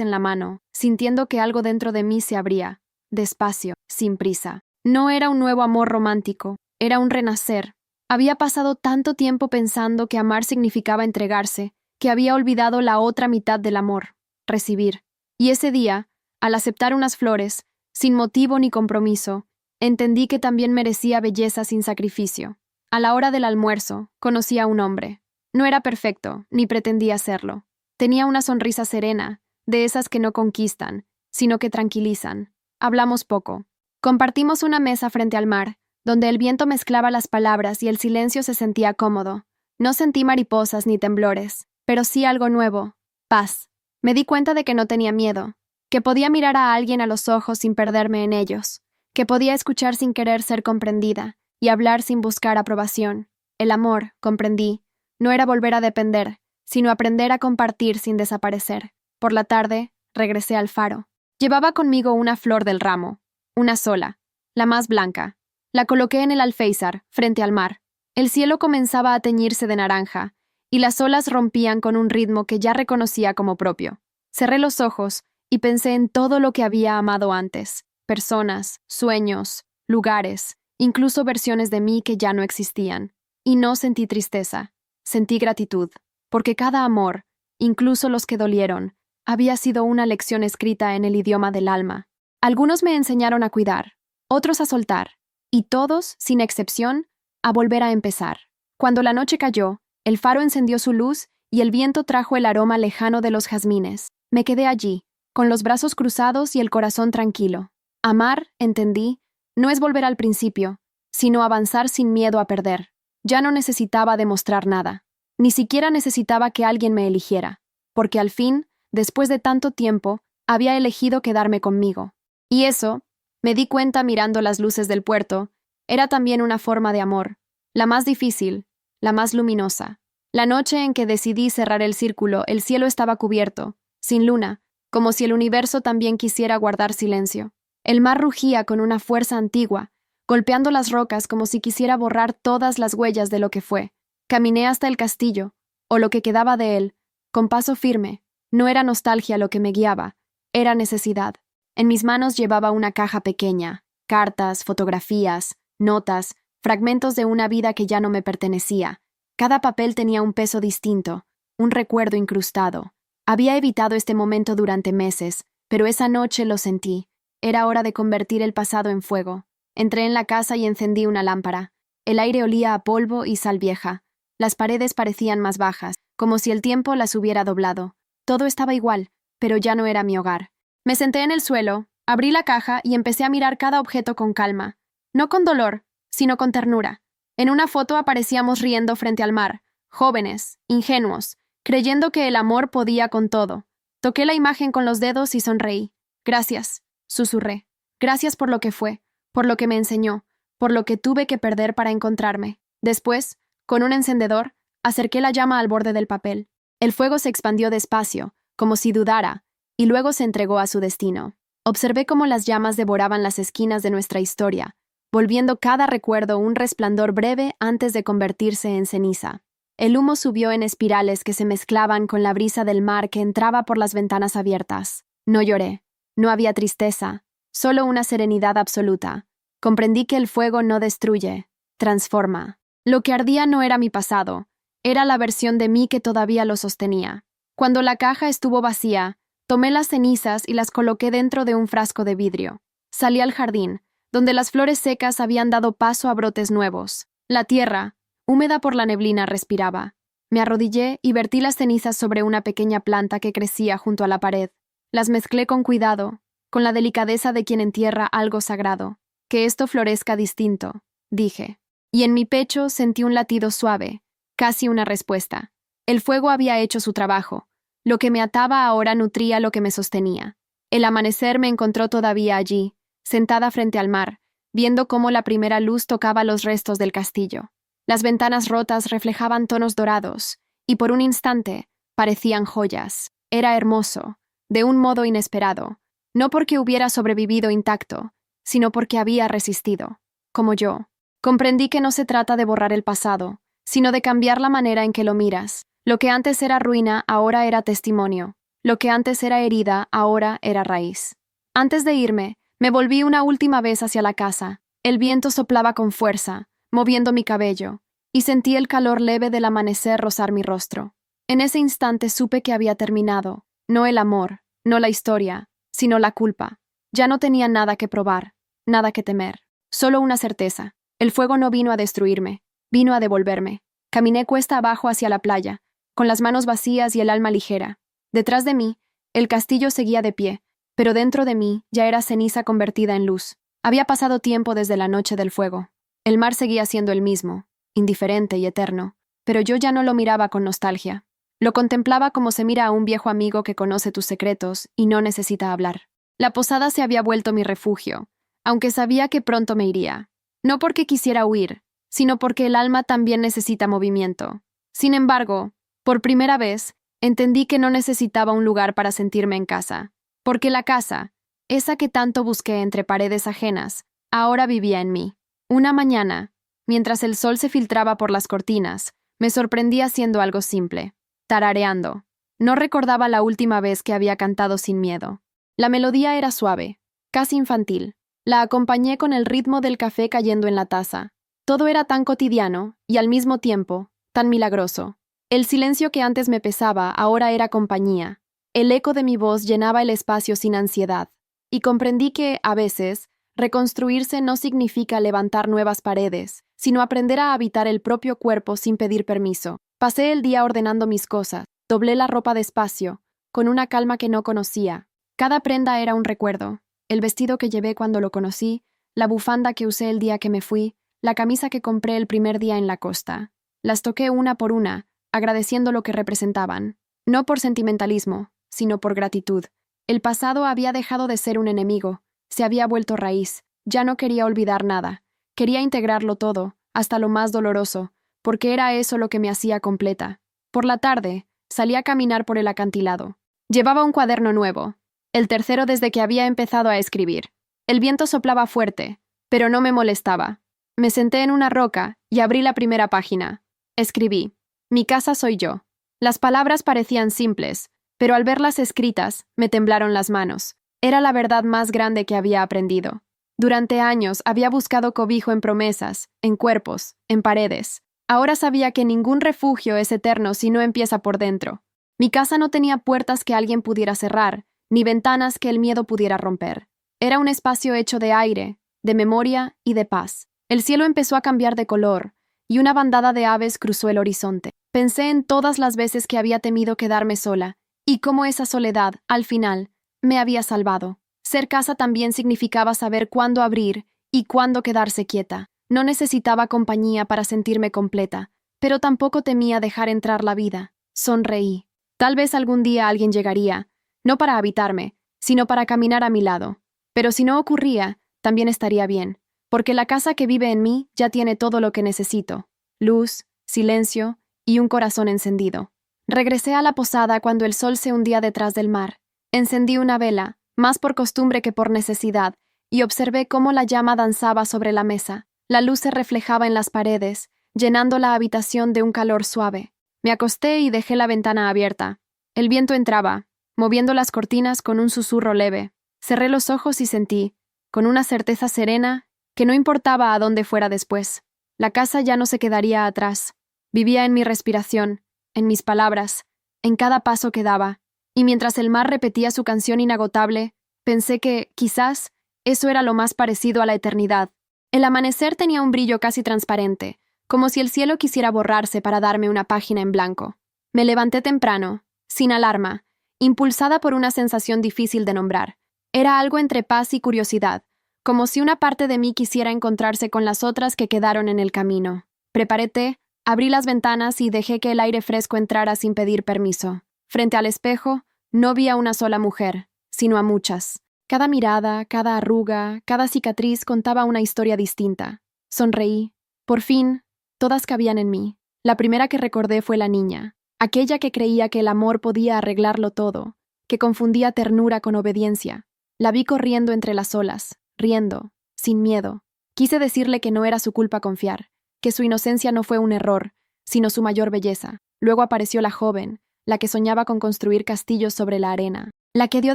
en la mano, sintiendo que algo dentro de mí se abría, despacio, sin prisa. No era un nuevo amor romántico, era un renacer. Había pasado tanto tiempo pensando que amar significaba entregarse, que había olvidado la otra mitad del amor, recibir. Y ese día, al aceptar unas flores, sin motivo ni compromiso, entendí que también merecía belleza sin sacrificio. A la hora del almuerzo, conocí a un hombre. No era perfecto, ni pretendía serlo. Tenía una sonrisa serena, de esas que no conquistan, sino que tranquilizan. Hablamos poco. Compartimos una mesa frente al mar, donde el viento mezclaba las palabras y el silencio se sentía cómodo. No sentí mariposas ni temblores, pero sí algo nuevo, paz. Me di cuenta de que no tenía miedo, que podía mirar a alguien a los ojos sin perderme en ellos, que podía escuchar sin querer ser comprendida y hablar sin buscar aprobación. El amor, comprendí, no era volver a depender, sino aprender a compartir sin desaparecer. Por la tarde, regresé al faro. Llevaba conmigo una flor del ramo, una sola, la más blanca. La coloqué en el alféizar, frente al mar. El cielo comenzaba a teñirse de naranja, y las olas rompían con un ritmo que ya reconocía como propio. Cerré los ojos y pensé en todo lo que había amado antes: personas, sueños, lugares, incluso versiones de mí que ya no existían. Y no sentí tristeza, sentí gratitud, porque cada amor, incluso los que dolieron, había sido una lección escrita en el idioma del alma. Algunos me enseñaron a cuidar, otros a soltar, y todos, sin excepción, a volver a empezar. Cuando la noche cayó, el faro encendió su luz y el viento trajo el aroma lejano de los jazmines. Me quedé allí, con los brazos cruzados y el corazón tranquilo. Amar, entendí, no es volver al principio, sino avanzar sin miedo a perder. Ya no necesitaba demostrar nada. Ni siquiera necesitaba que alguien me eligiera, porque al fin, después de tanto tiempo, había elegido quedarme conmigo. Y eso, me di cuenta mirando las luces del puerto, era también una forma de amor, la más difícil, la más luminosa. La noche en que decidí cerrar el círculo, el cielo estaba cubierto, sin luna, como si el universo también quisiera guardar silencio. El mar rugía con una fuerza antigua, golpeando las rocas como si quisiera borrar todas las huellas de lo que fue. Caminé hasta el castillo, o lo que quedaba de él, con paso firme. No era nostalgia lo que me guiaba, era necesidad. En mis manos llevaba una caja pequeña, cartas, fotografías, notas, fragmentos de una vida que ya no me pertenecía. Cada papel tenía un peso distinto, un recuerdo incrustado. Había evitado este momento durante meses, pero esa noche lo sentí. Era hora de convertir el pasado en fuego. Entré en la casa y encendí una lámpara. El aire olía a polvo y sal vieja. Las paredes parecían más bajas, como si el tiempo las hubiera doblado. Todo estaba igual, pero ya no era mi hogar. Me senté en el suelo, abrí la caja y empecé a mirar cada objeto con calma. No con dolor, sino con ternura. En una foto aparecíamos riendo frente al mar, jóvenes, ingenuos, creyendo que el amor podía con todo. Toqué la imagen con los dedos y sonreí. Gracias, susurré. Gracias por lo que fue, por lo que me enseñó, por lo que tuve que perder para encontrarme. Después, con un encendedor, acerqué la llama al borde del papel. El fuego se expandió despacio, como si dudara, y luego se entregó a su destino. Observé cómo las llamas devoraban las esquinas de nuestra historia, volviendo cada recuerdo un resplandor breve antes de convertirse en ceniza. El humo subió en espirales que se mezclaban con la brisa del mar que entraba por las ventanas abiertas. No lloré, no había tristeza, solo una serenidad absoluta. Comprendí que el fuego no destruye, transforma. Lo que ardía no era mi pasado, era la versión de mí que todavía lo sostenía. Cuando la caja estuvo vacía, tomé las cenizas y las coloqué dentro de un frasco de vidrio. Salí al jardín, donde las flores secas habían dado paso a brotes nuevos. La tierra, húmeda por la neblina, respiraba. Me arrodillé y vertí las cenizas sobre una pequeña planta que crecía junto a la pared. Las mezclé con cuidado, con la delicadeza de quien entierra algo sagrado. Que esto florezca distinto, dije. Y en mi pecho sentí un latido suave, casi una respuesta. El fuego había hecho su trabajo. Lo que me ataba ahora nutría lo que me sostenía. El amanecer me encontró todavía allí, sentada frente al mar, viendo cómo la primera luz tocaba los restos del castillo. Las ventanas rotas reflejaban tonos dorados, y por un instante parecían joyas. Era hermoso, de un modo inesperado, no porque hubiera sobrevivido intacto, sino porque había resistido, como yo. Comprendí que no se trata de borrar el pasado, sino de cambiar la manera en que lo miras. Lo que antes era ruina, ahora era testimonio. Lo que antes era herida, ahora era raíz. Antes de irme, me volví una última vez hacia la casa. El viento soplaba con fuerza, moviendo mi cabello, y sentí el calor leve del amanecer rozar mi rostro. En ese instante supe que había terminado, no el amor, no la historia, sino la culpa. Ya no tenía nada que probar, nada que temer, solo una certeza. El fuego no vino a destruirme, vino a devolverme. Caminé cuesta abajo hacia la playa, con las manos vacías y el alma ligera. Detrás de mí, el castillo seguía de pie, pero dentro de mí ya era ceniza convertida en luz. Había pasado tiempo desde la noche del fuego. El mar seguía siendo el mismo, indiferente y eterno, pero yo ya no lo miraba con nostalgia. Lo contemplaba como se mira a un viejo amigo que conoce tus secretos y no necesita hablar. La posada se había vuelto mi refugio, aunque sabía que pronto me iría. No porque quisiera huir, sino porque el alma también necesita movimiento. Sin embargo, por primera vez, entendí que no necesitaba un lugar para sentirme en casa, porque la casa, esa que tanto busqué entre paredes ajenas, ahora vivía en mí. Una mañana, mientras el sol se filtraba por las cortinas, me sorprendí haciendo algo simple, tarareando. No recordaba la última vez que había cantado sin miedo. La melodía era suave, casi infantil. La acompañé con el ritmo del café cayendo en la taza. Todo era tan cotidiano y al mismo tiempo, tan milagroso. El silencio que antes me pesaba ahora era compañía. El eco de mi voz llenaba el espacio sin ansiedad. Y comprendí que, a veces, reconstruirse no significa levantar nuevas paredes, sino aprender a habitar el propio cuerpo sin pedir permiso. Pasé el día ordenando mis cosas, doblé la ropa despacio, con una calma que no conocía. Cada prenda era un recuerdo. El vestido que llevé cuando lo conocí, la bufanda que usé el día que me fui, la camisa que compré el primer día en la costa. Las toqué una por una, agradeciendo lo que representaban. No por sentimentalismo, sino por gratitud. El pasado había dejado de ser un enemigo, se había vuelto raíz. Ya no quería olvidar nada. Quería integrarlo todo, hasta lo más doloroso, porque era eso lo que me hacía completa. Por la tarde, salí a caminar por el acantilado. Llevaba un cuaderno nuevo, el tercero desde que había empezado a escribir. El viento soplaba fuerte, pero no me molestaba. Me senté en una roca y abrí la primera página. Escribí: Mi casa soy yo. Las palabras parecían simples, pero al verlas escritas, me temblaron las manos. Era la verdad más grande que había aprendido. Durante años había buscado cobijo en promesas, en cuerpos, en paredes. Ahora sabía que ningún refugio es eterno si no empieza por dentro. Mi casa no tenía puertas que alguien pudiera cerrar, ni ventanas que el miedo pudiera romper. Era un espacio hecho de aire, de memoria y de paz. El cielo empezó a cambiar de color, y una bandada de aves cruzó el horizonte. Pensé en todas las veces que había temido quedarme sola, y cómo esa soledad, al final, me había salvado. Ser casa también significaba saber cuándo abrir y cuándo quedarse quieta. No necesitaba compañía para sentirme completa, pero tampoco temía dejar entrar la vida. Sonreí. Tal vez algún día alguien llegaría, no para habitarme, sino para caminar a mi lado. Pero si no ocurría, también estaría bien, porque la casa que vive en mí ya tiene todo lo que necesito: luz, silencio y un corazón encendido. Regresé a la posada cuando el sol se hundía detrás del mar. Encendí una vela, más por costumbre que por necesidad, y observé cómo la llama danzaba sobre la mesa. La luz se reflejaba en las paredes, llenando la habitación de un calor suave. Me acosté y dejé la ventana abierta. El viento entraba, moviendo las cortinas con un susurro leve. Cerré los ojos y sentí, con una certeza serena, que no importaba a dónde fuera después. La casa ya no se quedaría atrás. Vivía en mi respiración, en mis palabras, en cada paso que daba. Y mientras el mar repetía su canción inagotable, pensé que, quizás, eso era lo más parecido a la eternidad. El amanecer tenía un brillo casi transparente, como si el cielo quisiera borrarse para darme una página en blanco. Me levanté temprano, sin alarma, impulsada por una sensación difícil de nombrar. Era algo entre paz y curiosidad, como si una parte de mí quisiera encontrarse con las otras que quedaron en el camino. Preparé té, abrí las ventanas y dejé que el aire fresco entrara sin pedir permiso. Frente al espejo, no vi a una sola mujer, sino a muchas. Cada mirada, cada arruga, cada cicatriz contaba una historia distinta. Sonreí. Por fin, todas cabían en mí. La primera que recordé fue la niña, aquella que creía que el amor podía arreglarlo todo, que confundía ternura con obediencia. La vi corriendo entre las olas, riendo, sin miedo. Quise decirle que no era su culpa confiar, que su inocencia no fue un error, sino su mayor belleza. Luego apareció la joven, la que soñaba con construir castillos sobre la arena, la que dio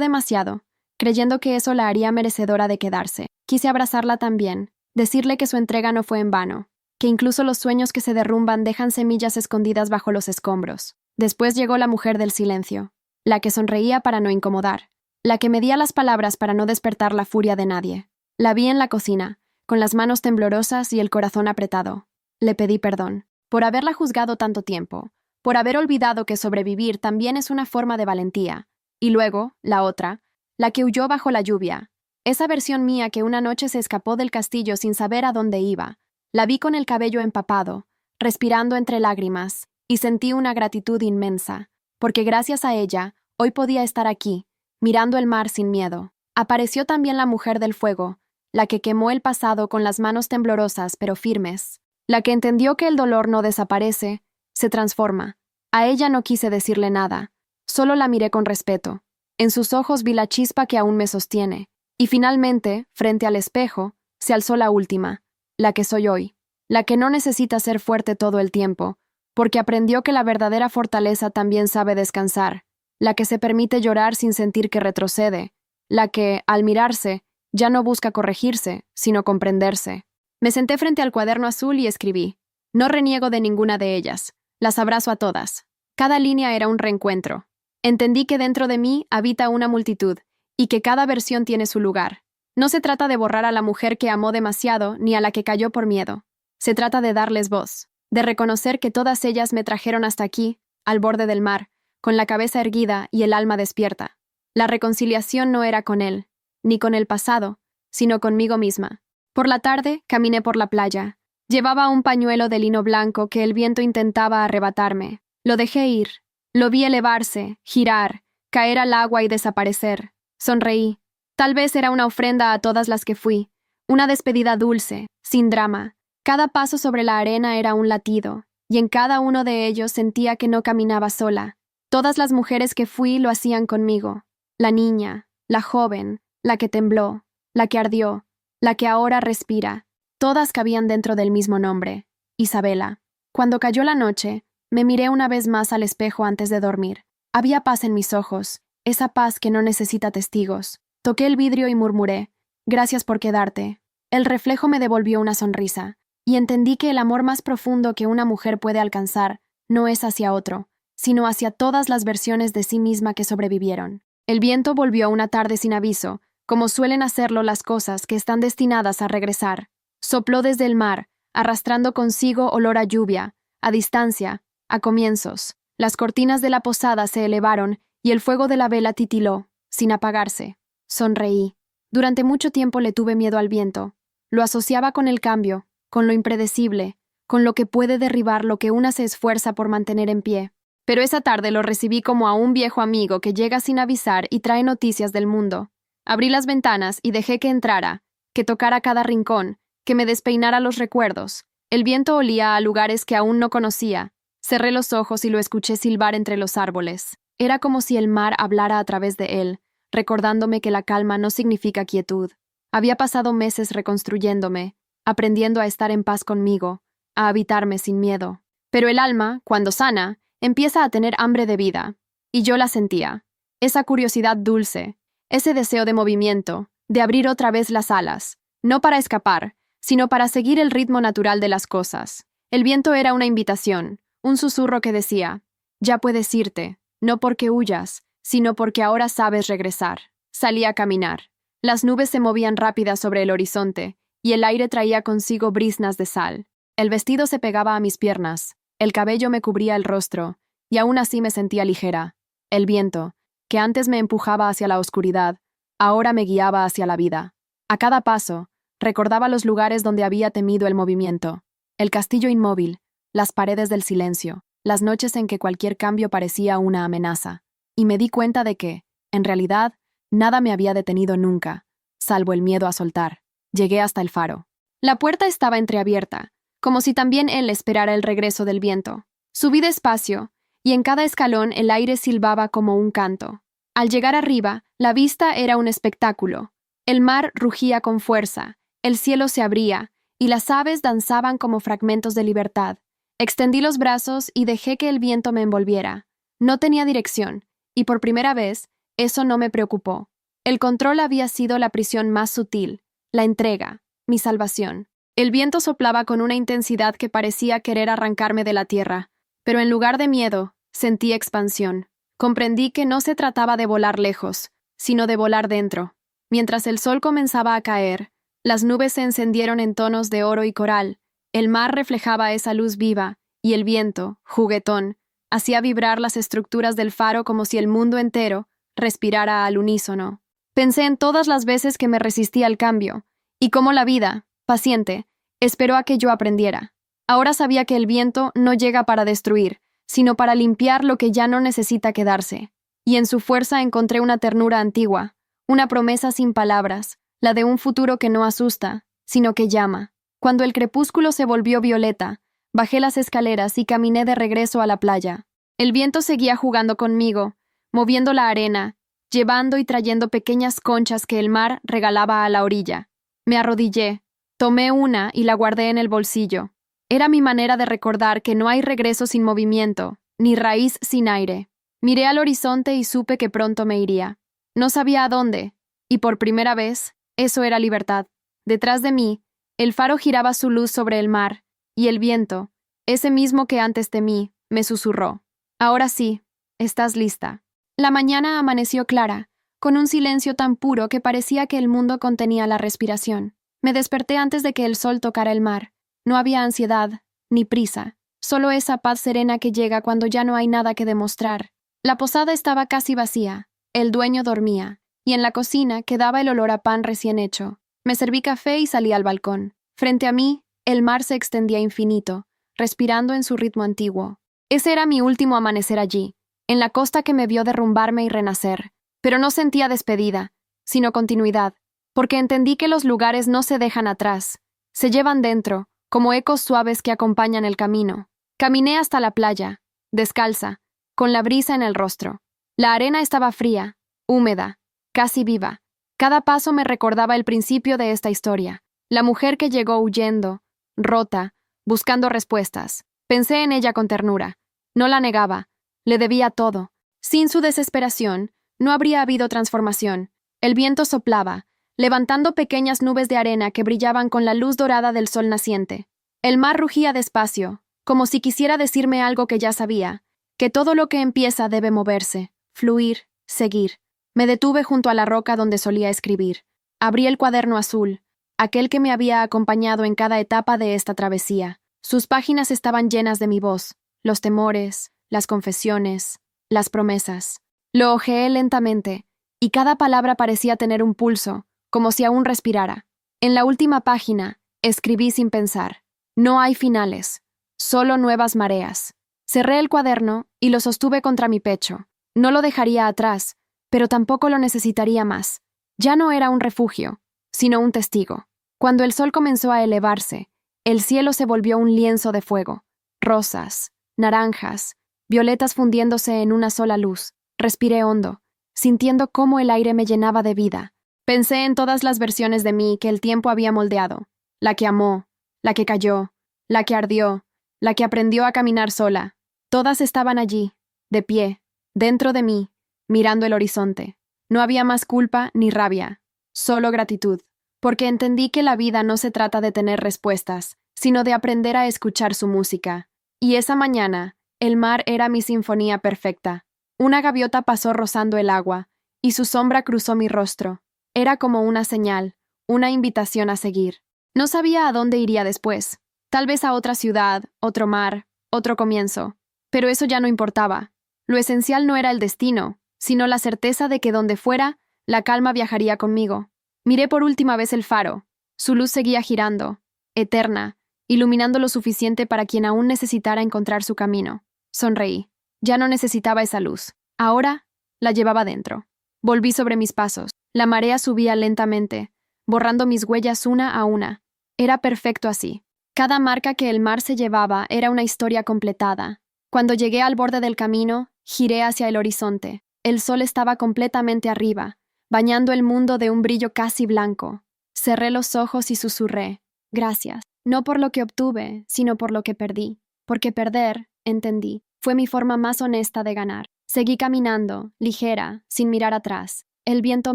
demasiado, creyendo que eso la haría merecedora de quedarse. Quise abrazarla también, decirle que su entrega no fue en vano, que incluso los sueños que se derrumban dejan semillas escondidas bajo los escombros. Después llegó la mujer del silencio, la que sonreía para no incomodar, la que medía las palabras para no despertar la furia de nadie. La vi en la cocina, con las manos temblorosas y el corazón apretado. Le pedí perdón, por haberla juzgado tanto tiempo, por haber olvidado que sobrevivir también es una forma de valentía. Y luego, la otra, la que huyó bajo la lluvia, esa versión mía que una noche se escapó del castillo sin saber a dónde iba. La vi con el cabello empapado, respirando entre lágrimas, y sentí una gratitud inmensa, porque gracias a ella, hoy podía estar aquí, mirando el mar sin miedo. Apareció también la mujer del fuego, la que quemó el pasado con las manos temblorosas pero firmes, la que entendió que el dolor no desaparece, se transforma. A ella no quise decirle nada, solo la miré con respeto. En sus ojos vi la chispa que aún me sostiene, y finalmente, frente al espejo, se alzó la última, la que soy hoy, la que no necesita ser fuerte todo el tiempo, porque aprendió que la verdadera fortaleza también sabe descansar, la que se permite llorar sin sentir que retrocede, la que, al mirarse, ya no busca corregirse, sino comprenderse. Me senté frente al cuaderno azul y escribí. No reniego de ninguna de ellas, las abrazo a todas. Cada línea era un reencuentro. Entendí que dentro de mí habita una multitud, y que cada versión tiene su lugar. No se trata de borrar a la mujer que amó demasiado ni a la que cayó por miedo. Se trata de darles voz, de reconocer que todas ellas me trajeron hasta aquí, al borde del mar, con la cabeza erguida y el alma despierta. La reconciliación no era con él, ni con el pasado, sino conmigo misma. Por la tarde, caminé por la playa. Llevaba un pañuelo de lino blanco que el viento intentaba arrebatarme. Lo dejé ir. Lo vi elevarse, girar, caer al agua y desaparecer. Sonreí. Tal vez era una ofrenda a todas las que fui, una despedida dulce, sin drama. Cada paso sobre la arena era un latido, y en cada uno de ellos sentía que no caminaba sola. Todas las mujeres que fui lo hacían conmigo. La niña, la joven, la que tembló, la que ardió, la que ahora respira. Todas cabían dentro del mismo nombre, Isabela. Cuando cayó la noche, me miré una vez más al espejo antes de dormir. Había paz en mis ojos, esa paz que no necesita testigos. Toqué el vidrio y murmuré, gracias por quedarte. El reflejo me devolvió una sonrisa, y entendí que el amor más profundo que una mujer puede alcanzar no es hacia otro, sino hacia todas las versiones de sí misma que sobrevivieron. El viento volvió una tarde sin aviso, como suelen hacerlo las cosas que están destinadas a regresar. Sopló desde el mar, arrastrando consigo olor a lluvia, a distancia, a comienzos. Las cortinas de la posada se elevaron y el fuego de la vela titiló, sin apagarse. Sonreí. Durante mucho tiempo le tuve miedo al viento. Lo asociaba con el cambio, con lo impredecible, con lo que puede derribar lo que una se esfuerza por mantener en pie. Pero esa tarde lo recibí como a un viejo amigo que llega sin avisar y trae noticias del mundo. Abrí las ventanas y dejé que entrara, que tocara cada rincón, que me despeinara los recuerdos. El viento olía a lugares que aún no conocía. Cerré los ojos y lo escuché silbar entre los árboles. Era como si el mar hablara a través de él, recordándome que la calma no significa quietud. Había pasado meses reconstruyéndome, aprendiendo a estar en paz conmigo, a habitarme sin miedo. Pero el alma, cuando sana, empieza a tener hambre de vida. Y yo la sentía. Esa curiosidad dulce, ese deseo de movimiento, de abrir otra vez las alas, no para escapar, sino para seguir el ritmo natural de las cosas. El viento era una invitación, un susurro que decía, ya puedes irte, no porque huyas, sino porque ahora sabes regresar. Salí a caminar. Las nubes se movían rápidas sobre el horizonte, y el aire traía consigo briznas de sal. El vestido se pegaba a mis piernas, el cabello me cubría el rostro, y aún así me sentía ligera. El viento, que antes me empujaba hacia la oscuridad, ahora me guiaba hacia la vida. A cada paso, recordaba los lugares donde había temido el movimiento. El castillo inmóvil, las paredes del silencio, las noches en que cualquier cambio parecía una amenaza. Y me di cuenta de que, en realidad, nada me había detenido nunca, salvo el miedo a soltar. Llegué hasta el faro. La puerta estaba entreabierta, como si también él esperara el regreso del viento. Subí despacio, y en cada escalón el aire silbaba como un canto. Al llegar arriba, la vista era un espectáculo. El mar rugía con fuerza, el cielo se abría, y las aves danzaban como fragmentos de libertad. Extendí los brazos y dejé que el viento me envolviera. No tenía dirección, y por primera vez, eso no me preocupó. El control había sido la prisión más sutil, la entrega, mi salvación. El viento soplaba con una intensidad que parecía querer arrancarme de la tierra, pero en lugar de miedo, sentí expansión. Comprendí que no se trataba de volar lejos, sino de volar dentro. Mientras el sol comenzaba a caer, las nubes se encendieron en tonos de oro y coral, el mar reflejaba esa luz viva, y el viento, juguetón, hacía vibrar las estructuras del faro como si el mundo entero respirara al unísono. Pensé en todas las veces que me resistí al cambio, y cómo la vida, paciente, esperó a que yo aprendiera. Ahora sabía que el viento no llega para destruir, sino para limpiar lo que ya no necesita quedarse. Y en su fuerza encontré una ternura antigua, una promesa sin palabras, la de un futuro que no asusta, sino que llama. Cuando el crepúsculo se volvió violeta, bajé las escaleras y caminé de regreso a la playa. El viento seguía jugando conmigo, moviendo la arena, llevando y trayendo pequeñas conchas que el mar regalaba a la orilla. Me arrodillé, tomé una y la guardé en el bolsillo. Era mi manera de recordar que no hay regreso sin movimiento, ni raíz sin aire. Miré al horizonte y supe que pronto me iría. No sabía a dónde, y por primera vez, eso era libertad. Detrás de mí, el faro giraba su luz sobre el mar, y el viento, ese mismo que antes temí, me susurró. Ahora sí, estás lista. La mañana amaneció clara, con un silencio tan puro que parecía que el mundo contenía la respiración. Me desperté antes de que el sol tocara el mar. No había ansiedad, ni prisa, solo esa paz serena que llega cuando ya no hay nada que demostrar. La posada estaba casi vacía, el dueño dormía, y en la cocina quedaba el olor a pan recién hecho. Me serví café y salí al balcón. Frente a mí, el mar se extendía infinito, respirando en su ritmo antiguo. Ese era mi último amanecer allí, en la costa que me vio derrumbarme y renacer. Pero no sentía despedida, sino continuidad, porque entendí que los lugares no se dejan atrás, se llevan dentro, como ecos suaves que acompañan el camino. Caminé hasta la playa, descalza, con la brisa en el rostro. La arena estaba fría, húmeda, casi viva. Cada paso me recordaba el principio de esta historia, la mujer que llegó huyendo, rota, buscando respuestas. Pensé en ella con ternura. No la negaba, le debía todo. Sin su desesperación, no habría habido transformación. El viento soplaba, levantando pequeñas nubes de arena que brillaban con la luz dorada del sol naciente. El mar rugía despacio, como si quisiera decirme algo que ya sabía, que todo lo que empieza debe moverse, fluir, seguir. Me detuve junto a la roca donde solía escribir. Abrí el cuaderno azul, aquel que me había acompañado en cada etapa de esta travesía. Sus páginas estaban llenas de mi voz, los temores, las confesiones, las promesas. Lo hojeé lentamente, y cada palabra parecía tener un pulso, como si aún respirara. En la última página, escribí sin pensar. No hay finales, solo nuevas mareas. Cerré el cuaderno y lo sostuve contra mi pecho. No lo dejaría atrás, pero tampoco lo necesitaría más. Ya no era un refugio, sino un testigo. Cuando el sol comenzó a elevarse, el cielo se volvió un lienzo de fuego. Rosas, naranjas, violetas fundiéndose en una sola luz. Respiré hondo, sintiendo cómo el aire me llenaba de vida. Pensé en todas las versiones de mí que el tiempo había moldeado. La que amó, la que cayó, la que ardió, la que aprendió a caminar sola. Todas estaban allí, de pie, dentro de mí, mirando el horizonte. No había más culpa ni rabia, solo gratitud, porque entendí que la vida no se trata de tener respuestas, sino de aprender a escuchar su música. Y esa mañana, el mar era mi sinfonía perfecta. Una gaviota pasó rozando el agua, y su sombra cruzó mi rostro. Era como una señal, una invitación a seguir. No sabía a dónde iría después. Tal vez a otra ciudad, otro mar, otro comienzo. Pero eso ya no importaba. Lo esencial no era el destino, sino la certeza de que donde fuera, la calma viajaría conmigo. Miré por última vez el faro. Su luz seguía girando, eterna, iluminando lo suficiente para quien aún necesitara encontrar su camino. Sonreí. Ya no necesitaba esa luz. Ahora la llevaba dentro. Volví sobre mis pasos. La marea subía lentamente, borrando mis huellas una a una. Era perfecto así. Cada marca que el mar se llevaba era una historia completada. Cuando llegué al borde del camino, giré hacia el horizonte. El sol estaba completamente arriba, bañando el mundo de un brillo casi blanco. Cerré los ojos y susurré. Gracias. No por lo que obtuve, sino por lo que perdí. Porque perder, entendí, fue mi forma más honesta de ganar. Seguí caminando, ligera, sin mirar atrás. El viento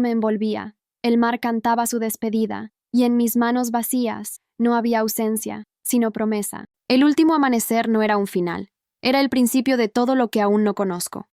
me envolvía, el mar cantaba su despedida, y en mis manos vacías no había ausencia, sino promesa. El último amanecer no era un final, era el principio de todo lo que aún no conozco.